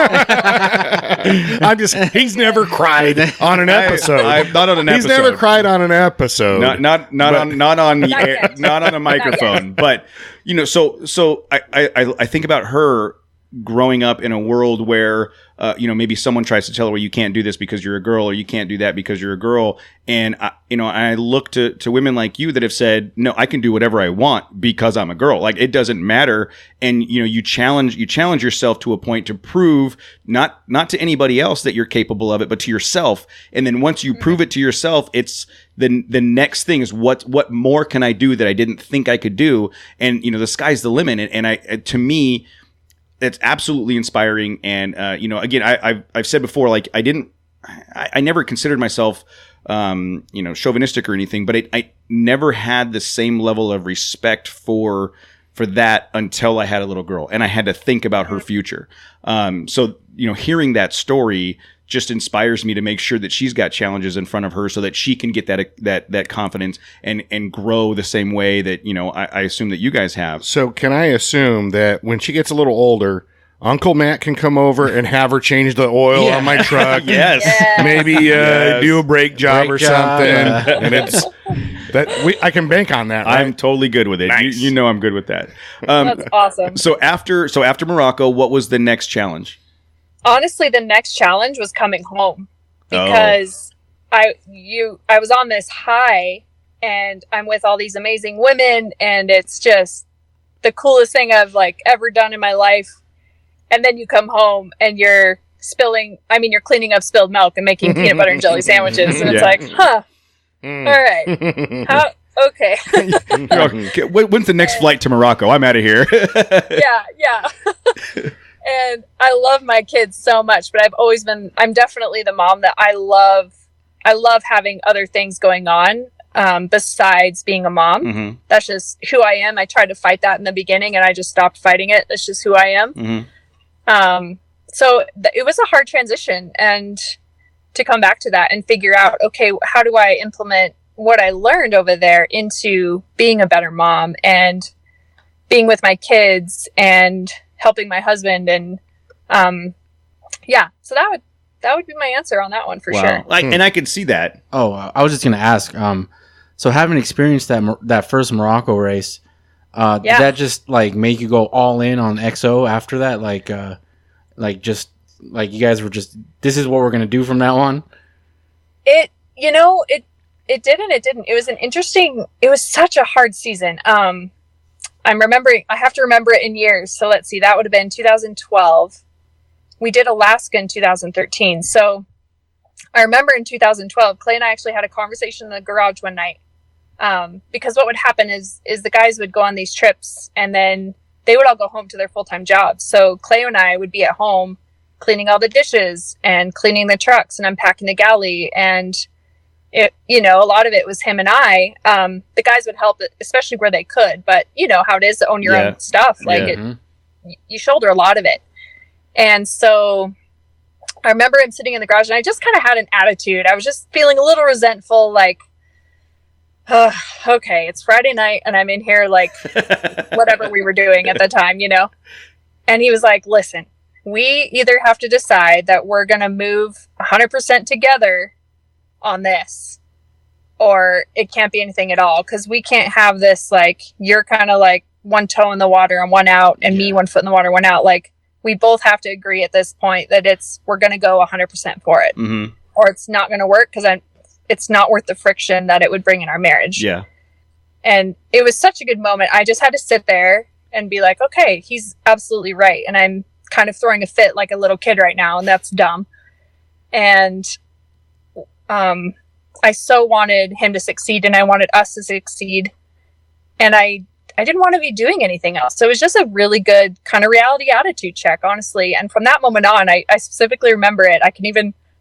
he's never cried on an episode. I'm not on an He's episode. never cried on an episode. Not on the air, yet. not on a microphone. But you know, so I think about her growing up in a world where you know, maybe someone tries to tell her, well, you can't do this because you're a girl, or you can't do that because you're a girl. And I look to women like you that have said, no, I can do whatever I want because I'm a girl. Like, it doesn't matter. And you know, you challenge yourself to a point to prove not to anybody else that you're capable of it, but to yourself. And then once you prove it to yourself, it's the next thing is what more can I do that I didn't think I could do? And you know, the sky's the limit. And to me, that's absolutely inspiring. And, you know, again, I've said before, like, I never considered myself, you know, chauvinistic or anything, but I never had the same level of respect for that until I had a little girl and I had to think about her future. So, you know, hearing that story just inspires me to make sure that she's got challenges in front of her so that she can get that confidence and grow the same way that, you know, I assume that you guys have. So can I assume that when she gets a little older, Uncle Matt can come over and have her change the oil on my truck? Yes. Maybe do a brake job or something. And it's I can bank on that, right? I'm totally good with it. Nice. You know I'm good with that. that's awesome. So after Morocco, what was the next challenge? Honestly, the next challenge was coming home, because I was on this high and I'm with all these amazing women and it's just the coolest thing I've like ever done in my life. And then you come home and you're cleaning up spilled milk and making peanut butter and jelly sandwiches. And it's like, huh, all right. Okay. When's the next flight to Morocco? I'm out of here. Yeah. And I love my kids so much, but I'm definitely the mom that I love having other things going on besides being a mom. Mm-hmm. That's just who I am. I tried to fight that in the beginning and I just stopped fighting it. That's just who I am. Mm-hmm. So it was a hard transition, and to come back to that and figure out, okay, how do I implement what I learned over there into being a better mom and being with my kids and helping my husband. And so that would be my answer on that one for sure. And I could see that. I was just gonna ask. So having experienced that first Morocco race, Did that just like make you go all in on XO after that? Just like you guys were just, this is what we're gonna do from now on. It didn't. It was it was such a hard season. I have to remember it in years. So let's see, that would have been 2012. We did Alaska in 2013. So I remember in 2012, Clay and I actually had a conversation in the garage one night. Because what would happen is the guys would go on these trips and then they would all go home to their full-time jobs. So Clay and I would be at home cleaning all the dishes and cleaning the trucks and unpacking the galley. And it, a lot of it was him and I. The guys would help, especially where they could, but you know how it is to own your own stuff. You shoulder a lot of it. And so I remember him sitting in the garage and I just kind of had an attitude. I was just feeling a little resentful, like, okay, it's Friday night and I'm in here like whatever we were doing at the time, And he was like, listen, we either have to decide that we're going to move 100% together on this, or it can't be anything at all. Because we can't have this, like, you're kind of like one toe in the water and one out, and me 1 foot in the water, one out. Like, we both have to agree at this point that we're going to go 100% for it, or it's not going to work because it's not worth the friction that it would bring in our marriage. Yeah. And it was such a good moment. I just had to sit there and be like, okay, he's absolutely right. And I'm kind of throwing a fit like a little kid right now, and that's dumb. And I so wanted him to succeed, and I wanted us to succeed. And I didn't want to be doing anything else. So it was just a really good kind of reality attitude check, honestly. And from that moment on, I specifically remember it. I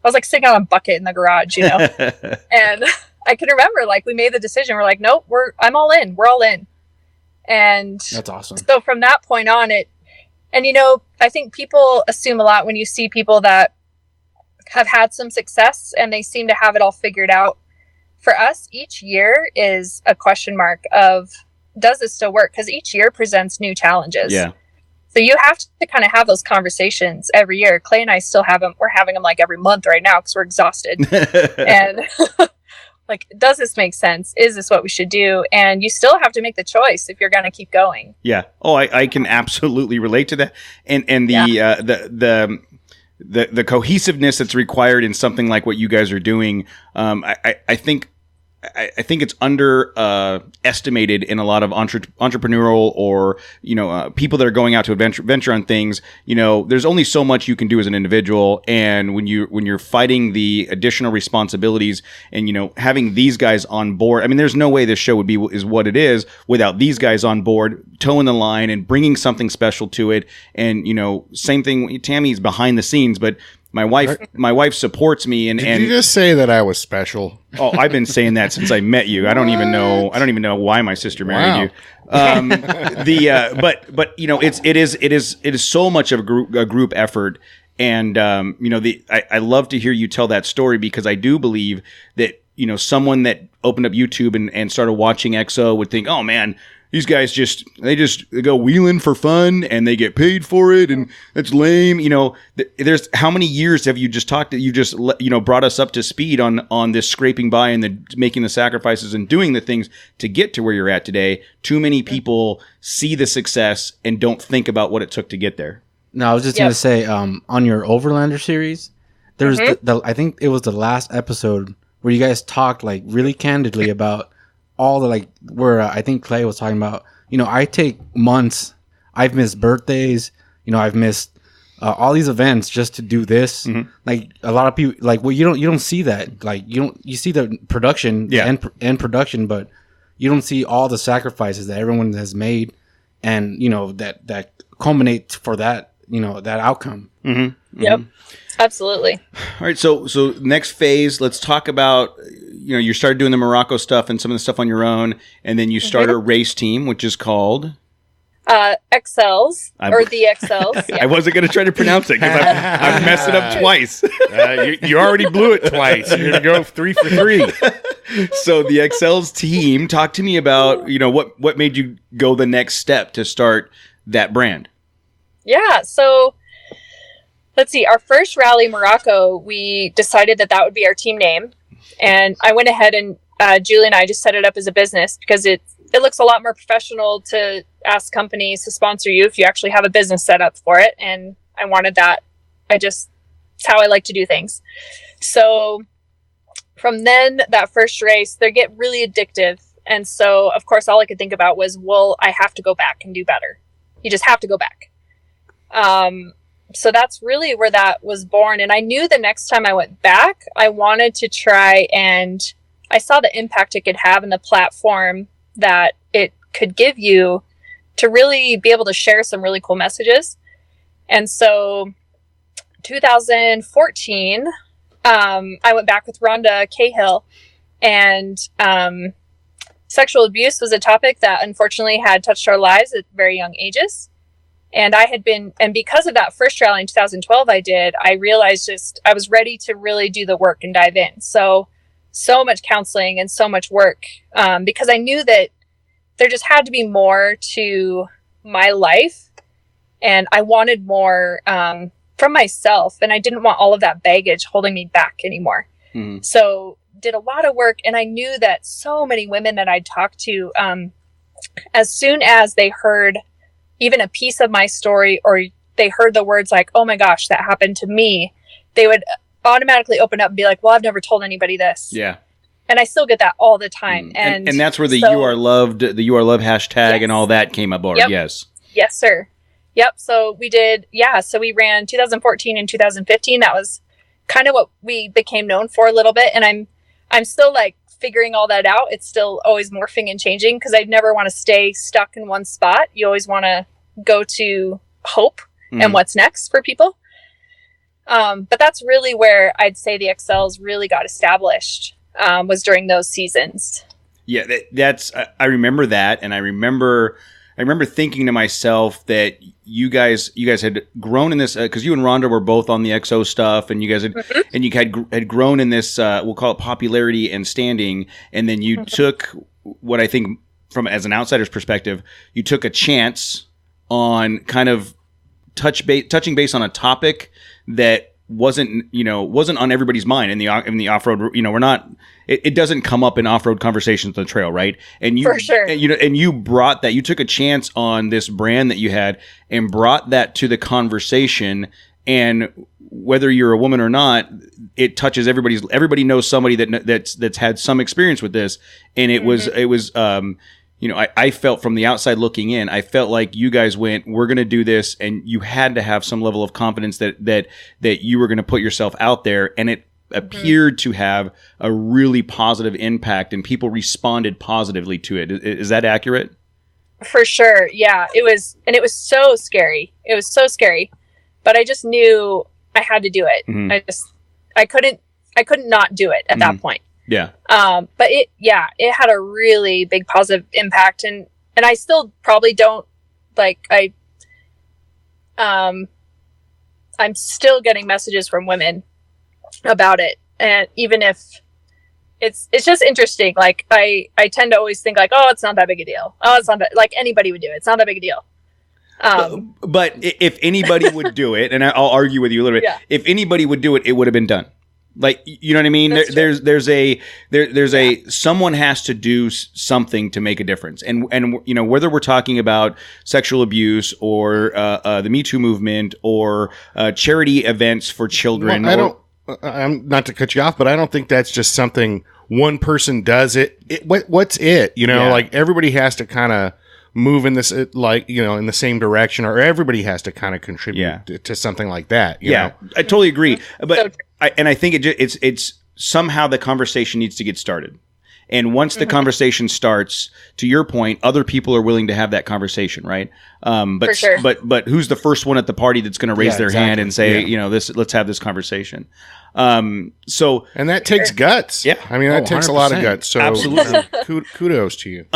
was like sitting on a bucket in the garage, and I can remember, like, we made the decision. We're like, nope, I'm all in. We're all in. And that's awesome. So from that point on, I think people assume a lot when you see people that have had some success and they seem to have it all figured out. For us, each year is a question mark of, does this still work? Because each year presents new challenges. Yeah. So you have to kind of have those conversations every year. Clay and I still have them. We're having them like every month right now because we're exhausted. And like, does this make sense? Is this what we should do? And you still have to make the choice if you're going to keep going. Yeah. Oh, I can absolutely relate to that. And the cohesiveness that's required in something like what you guys are doing. I think it's underestimated in a lot of entrepreneurial or people that are going out to venture on things. There's only so much you can do as an individual, and when you're fighting the additional responsibilities and having these guys on board. I mean, there's no way this show is what it is without these guys on board, toeing the line and bringing something special to it. And same thing. Tammy's behind the scenes, but my wife supports me. And Did you just say that I was special? Oh, I've been saying that since I met you. I don't even know why my sister married you. But it is so much of a group effort. And I love to hear you tell that story, because I do believe that someone that opened up YouTube and started watching XO would think, oh man, these guys they go wheeling for fun and they get paid for it, and that's lame. There's how many years have you just brought us up to speed on this scraping by and making the sacrifices and doing the things to get to where you're at today. Too many people see the success and don't think about what it took to get there. No, I was just going to say, on your Overlander series, there's I think it was the last episode where you guys talked like really candidly about all the where I think Clay was talking about, I take months, I've missed birthdays, I've missed all these events just to do this. Like a lot of people, you don't see that. Like you see the production and production, but you don't see all the sacrifices that everyone has made, and that culminates for that that outcome. Yep, absolutely. All right, so next phase, let's talk about. You started doing the Morocco stuff and some of the stuff on your own, and then you start a race team, which is called XLs or the XLs. Yeah. I wasn't going to try to pronounce it because I've messed it up twice. You already blew it twice. You're going to go 3 for 3. So the XLs team, talk to me about what made you go the next step to start that brand. Yeah, so let's see. Our first rally, Morocco, we decided that would be our team name. And I went ahead and Julie and I just set it up as a business because it looks a lot more professional to ask companies to sponsor you if you actually have a business set up for it. And I wanted that. It's how I like to do things. So from then, that first race, they get really addictive. And so, of course, all I could think about was, well, I have to go back and do better. You just have to go back. So that's really where that was born. And I knew the next time I went back, I wanted to try, and I saw the impact it could have in the platform that it could give you to really be able to share some really cool messages. And so 2014, I went back with Rhonda Cahill, and sexual abuse was a topic that unfortunately had touched our lives at very young ages. And and because of that first rally in 2012 I realized I was ready to really do the work and dive in. So much counseling and so much work, because I knew that there just had to be more to my life, and I wanted more from myself, and I didn't want all of that baggage holding me back anymore. Mm-hmm. So did a lot of work, and I knew that so many women that I'd talked to, as soon as they heard even a piece of my story, or they heard the words like, oh my gosh, that happened to me, they would automatically open up and be like, well, I've never told anybody this. Yeah. And I still get that all the time. And that's where the You Are Loved hashtag, yes, and all that came aboard. Yep. Yes. Yes, sir. Yep. So we did. Yeah. So we ran 2014 and 2015. That was kind of what we became known for a little bit. And I'm still like figuring all that out. It's still always morphing and changing, because I never want to stay stuck in one spot. You always want to go to hope and what's next for people. But that's really where I'd say the XLs really got established, was during those seasons. Yeah, I remember that. And I remember thinking to myself that you guys had grown in this, because you and Rhonda were both on the XO stuff, and you guys had grown in this, we'll call it popularity and standing. And then you took what I think, from as an outsider's perspective, you took a chance on kind of touching base on a topic that wasn't on everybody's mind in the off-road. We're not, it doesn't come up in off-road conversations on the trail, right? And you, for sure, and you brought that, you took a chance on this brand that you had and brought that to the conversation. And whether you're a woman or not, it touches everybody knows somebody that's had some experience with this. And it was I felt from the outside looking in, I felt like you guys went, we're going to do this. And you had to have some level of confidence that you were going to put yourself out there. And it appeared to have a really positive impact, and people responded positively to it. Is that accurate? For sure. Yeah, it was so scary. It was so scary, but I just knew I had to do it. Mm-hmm. I couldn't not do it at that point. Yeah. But it had a really big positive impact, and I still probably don't I'm still getting messages from women about it. And even if it's just interesting, like I tend to always think like, oh, it's not that big a deal. Oh, it's not that, like anybody would do it. It's not that big a deal. But if anybody would do it, and I'll argue with you a little bit, if anybody would do it, it would have been done. Like, you know what I mean? Someone has to do something to make a difference. And whether we're talking about sexual abuse or the Me Too movement or charity events for children. Well, I'm not to cut you off, but I don't think that's just something one person does what's it? Like everybody has to kind of move in this, in the same direction, or everybody has to kind of contribute to something like that. You know? I totally agree. But I think it's somehow the conversation needs to get started. And once the conversation starts, to your point, other people are willing to have that conversation, right? For sure. But who's the first one at the party that's going to raise their hand and say, let's have this conversation. And that takes guts. Yeah. I mean, that takes 100%. A lot of guts. So absolutely. Kudos to you.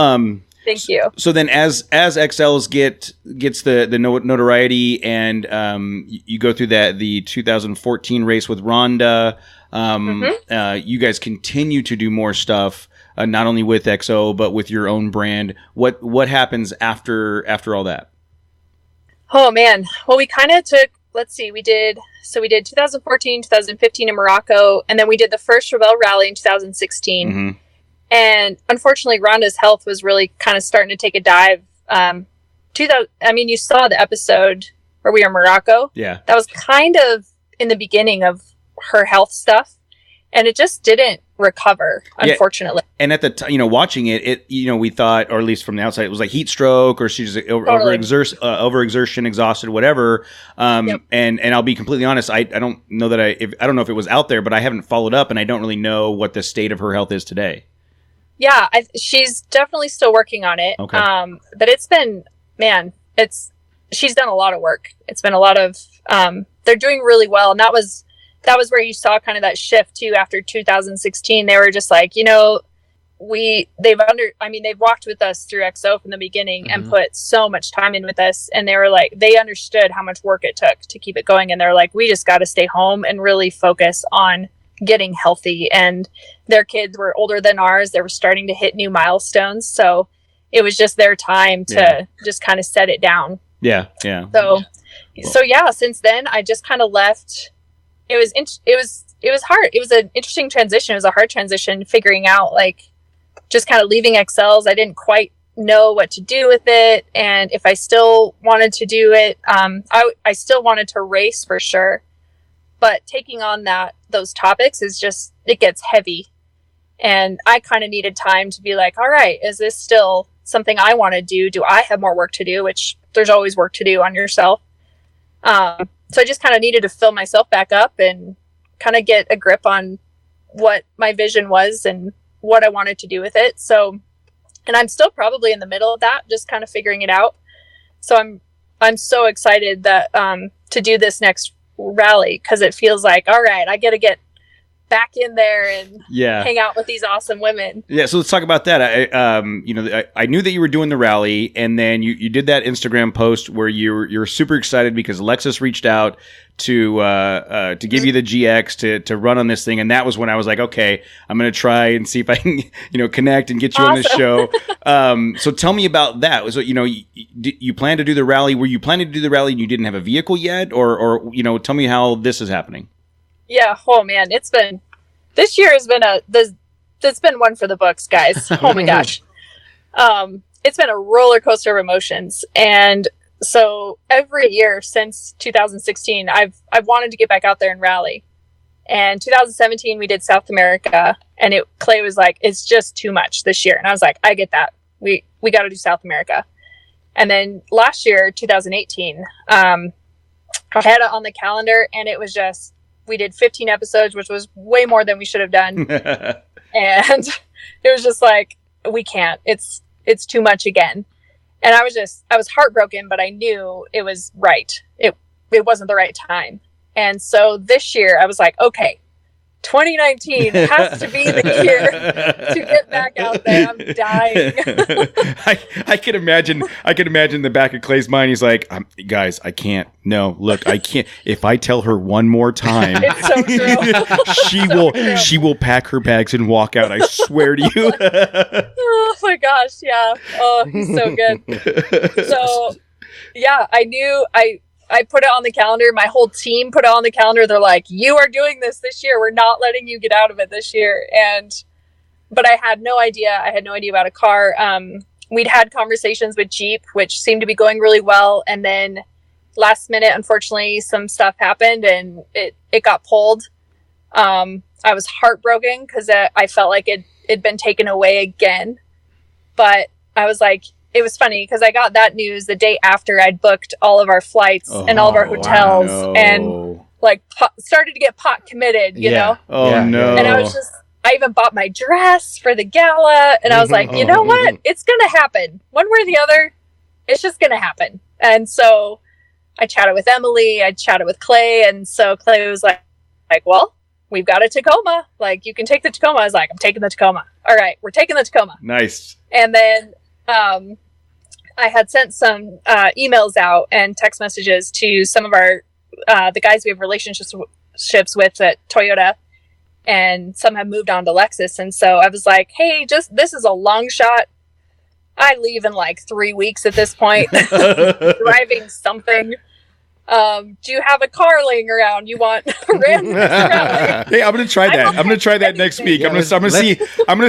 Thank you. So then as XLs gets the notoriety, and you go through the 2014 race with Rhonda, you guys continue to do more stuff, not only with XO, but with your own brand. What happens after all that? Oh man. Well, we kind of took, we did 2014, 2015 in Morocco, and then we did the first Rebel Rally in 2016. And unfortunately, Rhonda's health was really kind of starting to take a dive. You saw the episode where we were in Morocco. Yeah. That was kind of in the beginning of her health stuff. And it just didn't recover, unfortunately. Yeah. And at the time, watching it, we thought, or at least from the outside, it was like heat stroke, or she's overexertion, exhausted, whatever. And I'll be completely honest, I don't know I don't know if it was out there, but I haven't followed up, and I don't really know what the state of her health is today. Yeah, she's definitely still working on it. Okay. But it's been, she's done a lot of work. It's been a lot of, they're doing really well. And that was where you saw kind of that shift too after 2016. They were just like, they've walked with us through XO from the beginning and put so much time in with us. And they were like, they understood how much work it took to keep it going. And they're like, we just got to stay home and really focus on getting healthy. And their kids were older than ours. They were starting to hit new milestones. So it was just their time to just kind of set it down. Yeah. Yeah. So since then I just kind of left. It was hard. It was an interesting transition. It was a hard transition figuring out, like, just kind of leaving XLs. I didn't quite know what to do with it. And if I still wanted to do it, I still wanted to race for sure. But taking on those topics is just, it gets heavy. And I kind of needed time to be like, all right, is this still something I want to do? Do I have more work to do? Which there's always work to do on yourself. So I just kind of needed to fill myself back up and kind of get a grip on what my vision was and what I wanted to do with it. So, and I'm still probably in the middle of that, just kind of figuring it out. So I'm so excited that, to do this next rally, because it feels like, all right, I got to get back in there and hang out with these awesome women. Yeah, so let's talk about that. I knew that you were doing the rally, and then you did that Instagram post where you're super excited because Alexis reached out to give you the GX to run on this thing, and that was when I was like, okay, I'm going to try and see if I can connect and get you on this show. So tell me about that. So you plan to do the rally? Were you planning to do the rally and you didn't have a vehicle yet, or tell me how this is happening? Yeah. Oh man, this year has been it's been one for the books, guys. Oh my gosh. It's been a roller coaster of emotions. And so every year since 2016, I've wanted to get back out there and rally. And 2017, we did South America, and Clay was like, it's just too much this year. And I was like, I get that. We got to do South America. And then last year, 2018, I had it on the calendar, and it was just, we did 15 episodes, which was way more than we should have done. And it was just like, we can't, it's too much again. And I was heartbroken, but I knew it was right. It wasn't the right time. And so this year I was like, okay, 2019 has to be the year to get back out there. I'm dying. I can imagine the back of Clay's mind. He's like, guys, I can't. No, look, I can't. If I tell her one more time, it's so true. she will pack her bags and walk out. I swear to you. Oh my gosh. Yeah. Oh, he's so good. So yeah, I knew I put it on the calendar. My whole team put it on the calendar. They're like, you are doing this year. We're not letting you get out of it this year. But I had no idea. I had no idea about a car. We'd had conversations with Jeep, which seemed to be going really well. And then last minute, unfortunately, some stuff happened and it got pulled. I was heartbroken because I felt like it'd been taken away again. But I was like, it was funny because I got that news the day after I'd booked all of our flights and all of our hotels and started to get pot committed, you know? Oh, no. And I even bought my dress for the gala. And I was like, you know what? It's going to happen. One way or the other, it's just going to happen. And so I chatted with Emily. I chatted with Clay. And so Clay was like, well, we've got a Tacoma. Like, you can take the Tacoma. I was like, I'm taking the Tacoma. All right, we're taking the Tacoma. Nice. And then I had sent some emails out and text messages to some of our the guys we have relationships with at Toyota, and some have moved on to Lexus. And so I was like, hey, this is a long shot. I leave in like 3 weeks at this point, driving something. Do you have a car laying around you want ran this rally? Hey, I'm gonna try that. I'm gonna try that next week. Yeah, I'm gonna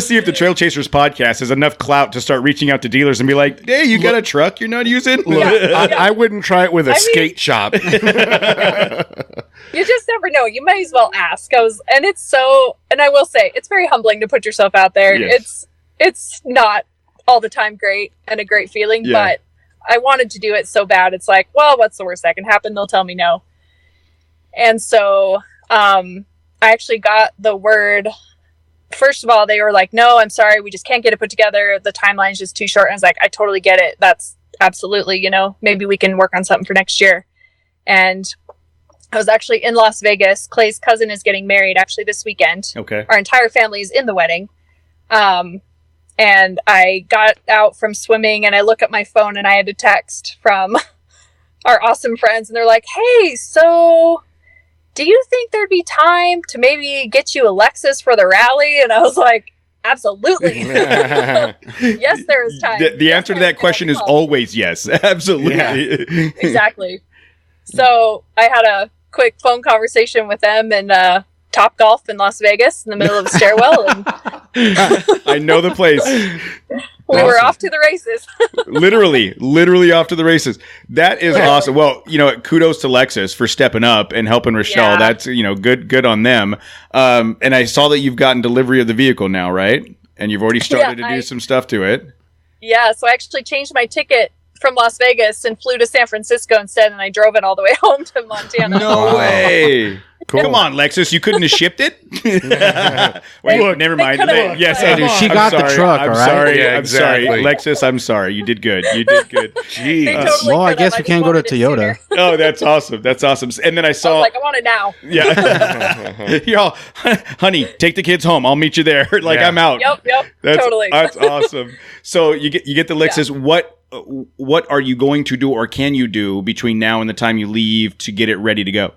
see if the Trail Chasers podcast has enough clout to start reaching out to dealers and be like, "Hey, you got a truck you're not using?" Look, I wouldn't try it with a skate shop. You just never know. You might as well ask. And I will say, it's very humbling to put yourself out there. Yes. It's not all the time great and a great feeling, but I wanted to do it so bad. It's like, well, what's the worst that can happen? They'll tell me no. And so I actually got the word. First of all, they were like, no, I'm sorry. We just can't get it put together. The timeline's just too short. And I was like, I totally get it. That's absolutely, maybe we can work on something for next year. And I was actually in Las Vegas. Clay's cousin is getting married actually this weekend. Okay. Our entire family is in the wedding. And I got out from swimming and I look at my phone and I had a text from our awesome friends and they're like, hey, so do you think there'd be time to maybe get you a Lexus for the rally? And I was like, absolutely. Yes, there is time. The answer to that question is always yes. Absolutely. Yeah. Exactly. So I had a quick phone conversation with them and Top Golf in Las Vegas in the middle of a stairwell. And I know the place. We were off to the races. literally off to the races. That is awesome. Well, kudos to Lexus for stepping up and helping Rachelle. Yeah. That's, good on them. And I saw that you've gotten delivery of the vehicle now, right? And you've already started to do some stuff to it. Yeah, so I actually changed my ticket from Las Vegas and flew to San Francisco instead, and I drove it all the way home to Montana. No way. Cool. Come on, Lexus. You couldn't have shipped it? Wait, never mind. Yes, hey, dude, she got the truck, I'm all right? sorry. Yeah, I'm sorry. exactly. Lexus, I'm sorry. You did good. Jeez. Well, I guess we can't go to Toyota. Oh, that's awesome. That's awesome. And then I saw... I was like, I want it now. Yeah. Y'all, honey, take the kids home. I'll meet you there. I'm out. Yep, totally. That's awesome. So you get the Lexus. Yeah. What are you going to do or can you do between now and the time you leave to get it ready to go?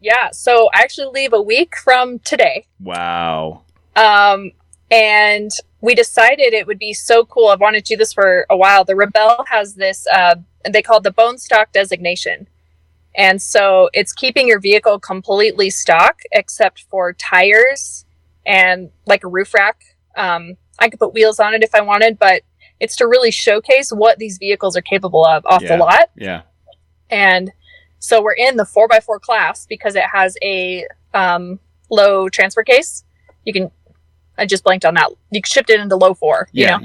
Yeah, so I actually leave a week from today. Wow. And we decided it would be so cool. I've wanted to do this for a while. The Rebelle has this, they call it the bone stock designation. And so it's keeping your vehicle completely stock except for tires and like a roof rack. I could put wheels on it if I wanted, but it's to really showcase what these vehicles are capable of off the lot. Yeah. And so we're in the 4x4 class because it has a low transfer case. I just blanked on that. You shipped it into low 4. Yeah.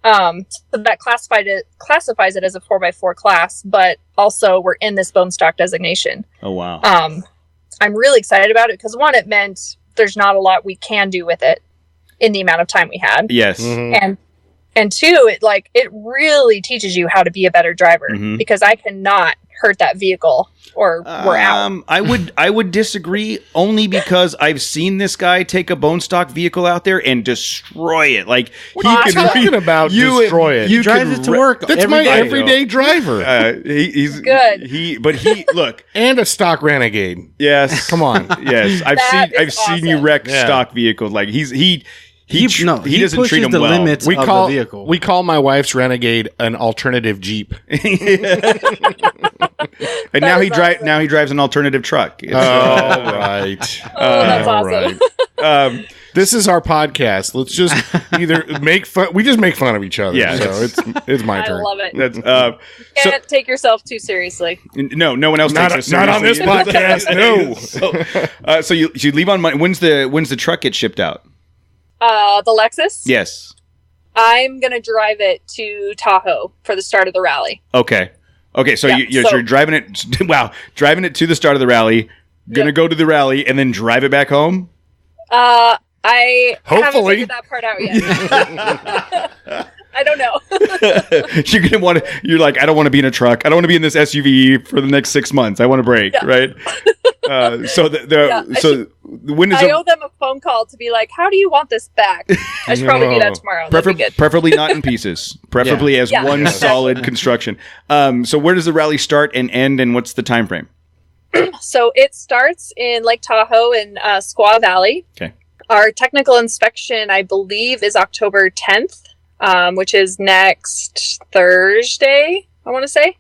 So that classifies it as a 4x4 class, but also we're in this bone stock designation. Oh, wow. I'm really excited about it because one, it meant there's not a lot we can do with it in the amount of time we had. Yes. Mm-hmm. And two, it really teaches you how to be a better driver because I cannot hurt that vehicle or we're out. I would disagree only because I've seen this guy take a bone stock vehicle out there and destroy it. Like destroy it. He drives it to work. That's my everyday driver. He's good. But look, and a stock Renegade. Yes, come on. Yes, I've seen you wreck stock vehicles. Like he doesn't treat them the well. limits of the vehicle. We call my wife's Renegade an alternative Jeep. And now he drives an alternative truck. It's, right. That's awesome. Right. This is our podcast. Let's just either make fun. We just make fun of each other. Yeah. So it's my turn. I love it. That's you can't take yourself too seriously. No one else takes us seriously. Not on this podcast. No. So you leave on Monday. When's the truck get shipped out? The Lexus? Yes. I'm going to drive it to Tahoe for the start of the rally. Okay. So you're driving it. Wow. Driving it to the start of the rally. Going to go to the rally and then drive it back home? I haven't figured that part out yet. I don't know. You're like, I don't want to be in a truck. I don't want to be in this SUV for the next 6 months. I want a break, right? When is I owe them a phone call to be like, how do you want this back? I should probably do that tomorrow. Preferably not in pieces. Preferably as one solid construction. So where does the rally start and end, and what's the time frame? So it starts in Lake Tahoe in Squaw Valley. Okay. Our technical inspection, I believe, is October 10th, which is next Thursday, I want to say.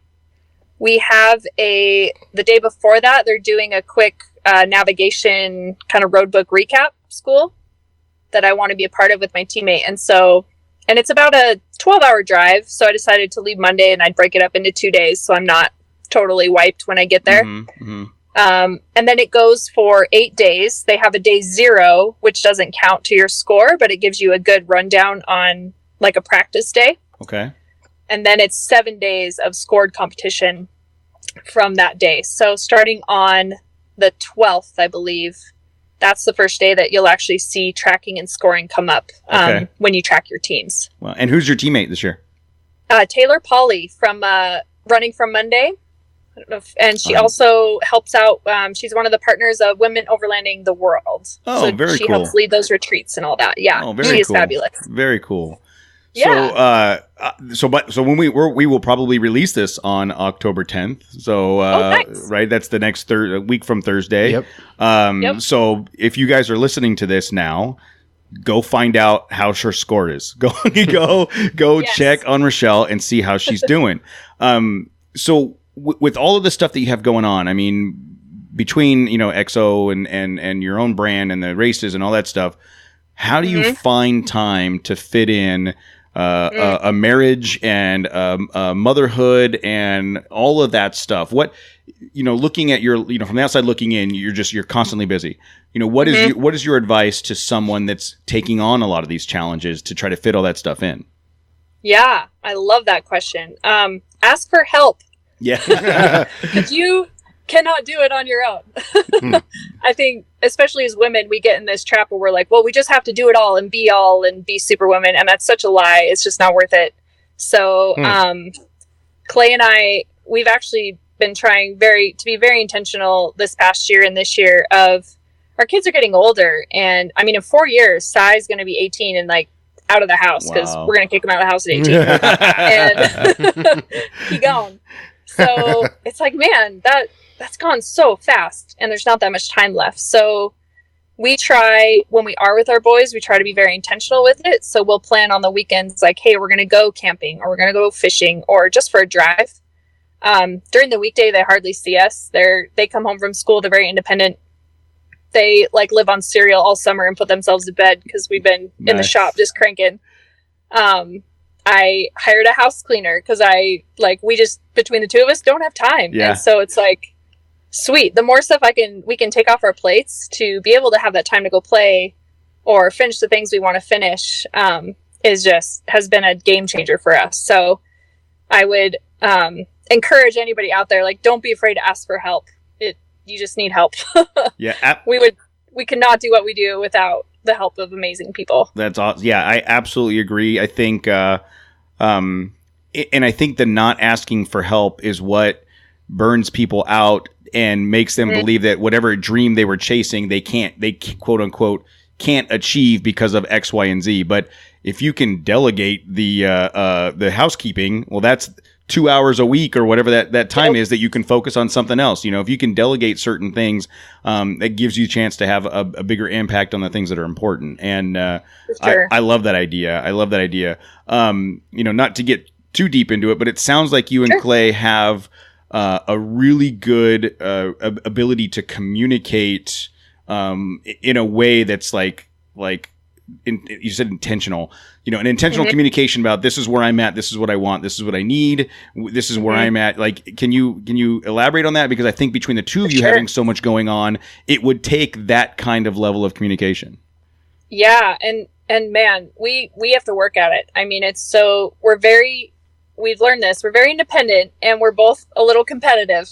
we have the day before that, they're doing a quick navigation kind of road book recap school that I want to be a part of with my teammate. And it's about a 12-hour drive. So I decided to leave Monday and I'd break it up into 2 days so I'm not totally wiped when I get there. And then it goes for 8 days. They have a day 0, which doesn't count to your score, but it gives you a good rundown on like a practice day. Okay. And then it's 7 days of scored competition from that day. So starting on the 12th, I believe, that's the first day that you'll actually see tracking and scoring come up when you track your teams. Well, and who's your teammate this year? Taylor Polly from Running from Monday. I don't know and she also helps out. She's one of the partners of Women Overlanding the World. Oh, so very she cool. helps lead those retreats and all that. Yeah, very she is cool. fabulous. Very cool. Yeah. So when we will probably release this on October 10th. So nice. Right, that's the next week from Thursday. Yep. So if you guys are listening to this now, go find out how her score is. Go Yes. check on Rachelle and see how she's doing. So with all of the stuff that you have going on, I mean, between XO and your own brand and the races and all that stuff, how do you find time to fit in a marriage and motherhood and all of that stuff? What looking at your from the outside looking in, you're constantly busy. What is your advice to someone that's taking on a lot of these challenges to try to fit all that stuff in? Yeah, I love that question. Ask for help. Yeah. Because you cannot do it on your own. I think, especially as women, we get in this trap where we're like, well, we just have to do it all and be superwoman. And that's such a lie. It's just not worth it. So Clay and I, we've actually been trying to be very intentional this past year and this year of our kids are getting older. And I mean, in 4 years, Sai's going to be 18 and like out of the house because we're going to kick him out of the house at 18. And keep going. So it's like, man, that's gone so fast and there's not that much time left. So we try, when we are with our boys, we try to be very intentional with it. So we'll plan on the weekends like, hey, we're going to go camping or we're going to go fishing or just for a drive. During the weekday, they hardly see us. They come home from school. They're very independent. They like live on cereal all summer and put themselves to bed because we've been in the shop just cranking. I hired a house cleaner because we just, between the two of us, don't have time. Yeah. And so it's like, sweet. The more stuff we can take off our plates to be able to have that time to go play or finish the things we want to finish, has been a game changer for us. So I would, encourage anybody out there, like, don't be afraid to ask for help. You just need help. Yeah. We could not do what we do without the help of amazing people. That's awesome. Yeah, I absolutely agree. I think, and I think the not asking for help is what burns people out and makes them believe that whatever dream they were chasing, they quote unquote can't achieve because of X, Y, and Z. But if you can delegate the housekeeping, well, that's 2 hours a week or whatever that time is that you can focus on something else. If you can delegate certain things, that gives you a chance to have a bigger impact on the things that are important. And sure. I love that idea. Not to get too deep into it, but it sounds like you and Clay have a really good ability to communicate in a way that's you said intentional. An intentional communication about this is where I'm at, this is what I want, this is what I need, this is where I'm at. Like, can you elaborate on that? Because I think between the two of you having so much going on, it would take that kind of level of communication. Yeah, and man, we have to work at it. I mean, we've learned this. We're very independent and we're both a little competitive.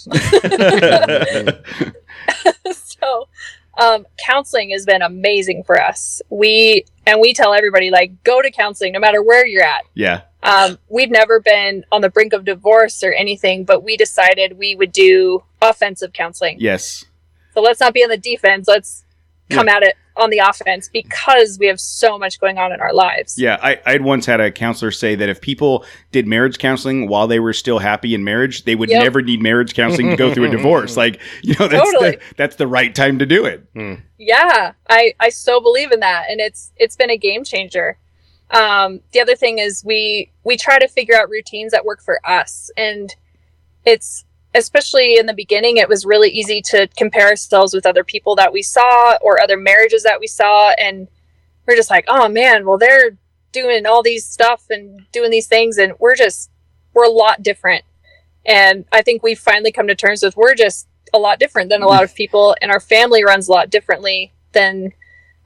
So, counseling has been amazing for us. We tell everybody, like, go to counseling no matter where you're at. Yeah. We've never been on the brink of divorce or anything, but we decided we would do offensive counseling. Yes. So let's not be on the defense. Let's come at it on the offense because we have so much going on in our lives. Yeah. I'd once had a counselor say that if people did marriage counseling while they were still happy in marriage, they would never need marriage counseling to go through a divorce. Like, that's the right time to do it. Yeah. I so believe in that. And it's been a game changer. The other thing is we try to figure out routines that work for us. And especially in the beginning, it was really easy to compare ourselves with other people that we saw or other marriages that we saw. And we're just like, oh man, well, they're doing all these stuff and doing these things. And we're a lot different. And I think we've finally come to terms with we're just a lot different than a lot of people, and our family runs a lot differently than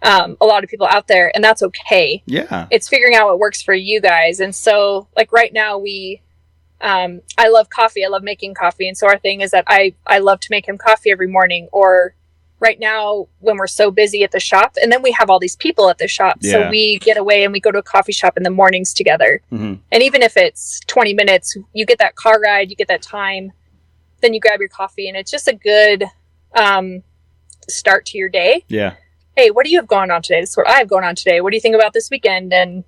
a lot of people out there. And that's okay. Yeah. It's figuring out what works for you guys. And so like right now I love coffee. I love making coffee. And so our thing is that I love to make him coffee every morning. Or right now when we're so busy at the shop, and then we have all these people at the shop. Yeah. So we get away and we go to a coffee shop in the mornings together. Mm-hmm. And even if it's 20 minutes, you get that car ride, you get that time, then you grab your coffee, and it's just a good start to your day. Yeah. Hey, what do you have going on today? This is what I have going on today. What do you think about this weekend? And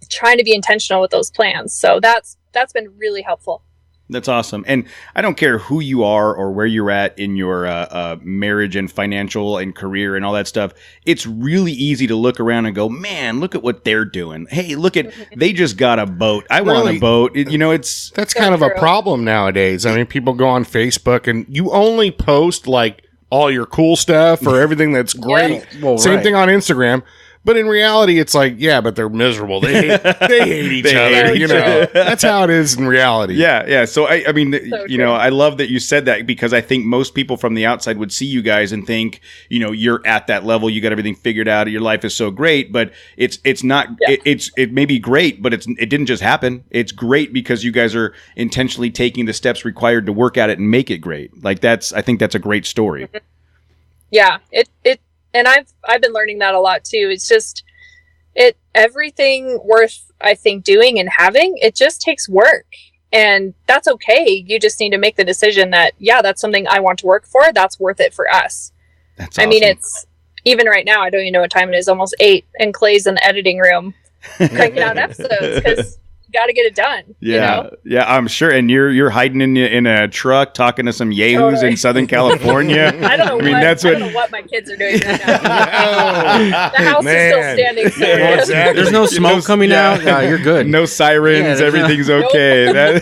trying to be intentional with those plans. So that's been really helpful. That's awesome. And I don't care who you are or where you're at in your marriage and financial and career and all that stuff. It's really easy to look around and go, man, look at what they're doing. Hey, look at, they just got a boat. I want a boat. That's kind of a problem nowadays. I mean, people go on Facebook and you only post like all your cool stuff or everything that's great. Well, Same thing on Instagram. But in reality, it's like, yeah, but they're miserable. They hate each other. You know, that's how it is in reality. Yeah. So I mean, I love that you said that, because I think most people from the outside would see you guys and think, you're at that level. You got everything figured out. Your life is so great, but it's not. Yeah. It may be great, but it didn't just happen. It's great because you guys are intentionally taking the steps required to work at it and make it great. Like I think that's a great story. Yeah. And I've been learning that a lot too. It's just everything worth, I think, doing and having, it just takes work, and that's okay. You just need to make the decision that, yeah, that's something I want to work for. That's worth it for us. That's awesome. I mean, it's even right now, I don't even know what time it is, almost 8, and Clay's in the editing room cranking out episodes because got to get it done. Yeah, yeah, I'm sure. And you're hiding in a truck talking to some yahoos in Southern California. I don't know what my kids are doing right now. The house is still standing. So exactly. There's no smoke coming out. You're good. No sirens. Everything's okay.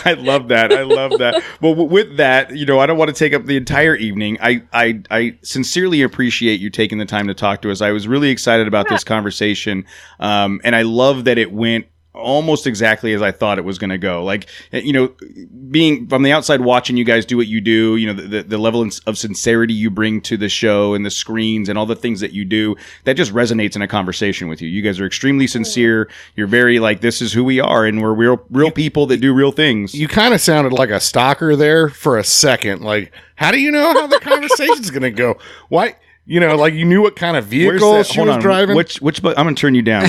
I love that. I love that. Well, with that, I don't want to take up the entire evening. I sincerely appreciate you taking the time to talk to us. I was really excited about this conversation, and I love that it went almost exactly as I thought it was going to go. Like, being from the outside watching you guys do what you do, the level of sincerity you bring to the show and the screens and all the things that you do, that just resonates in a conversation with you. You guys are extremely sincere. You're very like, this is who we are, and we're real people that do real things. You kind of sounded like a stalker there for a second. Like, how do you know how the conversation's going to go? Why? Like you knew what kind of vehicle she was driving. Which I'm gonna turn you down.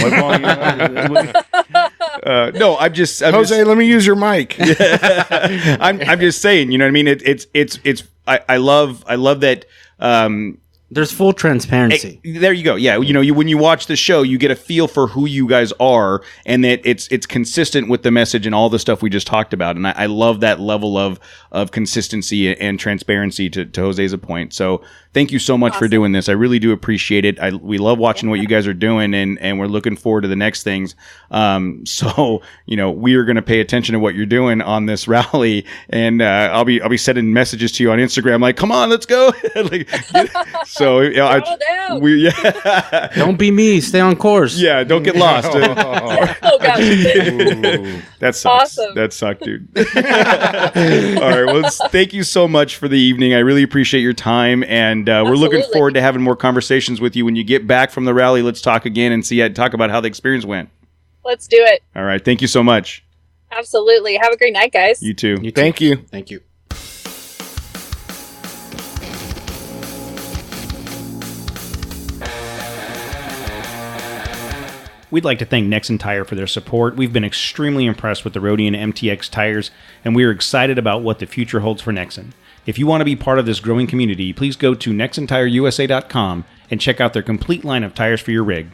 No, I'm just Jose. Let me use your mic. I'm just saying. You know what I mean? It's. I love that. There's full transparency. There you go. Yeah, when you watch the show, you get a feel for who you guys are, and that it's consistent with the message and all the stuff we just talked about. And I love that level of consistency and transparency to Jose's point. So thank you so much for doing this. I really do appreciate it. We love watching what you guys are doing, and we're looking forward to the next things. So we are going to pay attention to what you're doing on this rally, and I'll be sending messages to you on Instagram like, come on, let's go. So don't be me. Stay on course. Yeah, don't get lost. Oh gosh, that sucks. Awesome. That sucked, dude. All right, well, thank you so much for the evening. I really appreciate your time, and we're looking forward to having more conversations with you when you get back from the rally. Let's talk again and talk about how the experience went. Let's do it. All right, thank you so much. Absolutely. Have a great night, guys. You too. Thank you. Thank you. We'd like to thank Nexen Tire for their support. We've been extremely impressed with the Roadian MTX tires, and we are excited about what the future holds for Nexen. If you want to be part of this growing community, please go to nexentireusa.com and check out their complete line of tires for your rig.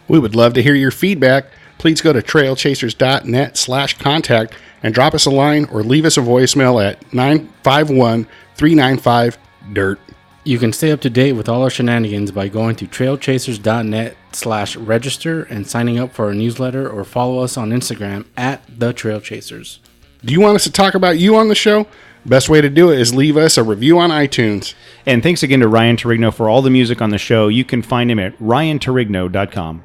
We would love to hear your feedback. Please go to trailchasers.net/contact and drop us a line or leave us a voicemail at 951-395-DIRT. You can stay up to date with all our shenanigans by going to trailchasers.net/register and signing up for our newsletter, or follow us on Instagram @TheTrailChasers. Do you want us to talk about you on the show? Best way to do it is leave us a review on iTunes. And thanks again to Ryan Torigno for all the music on the show. You can find him at ryantorigno.com.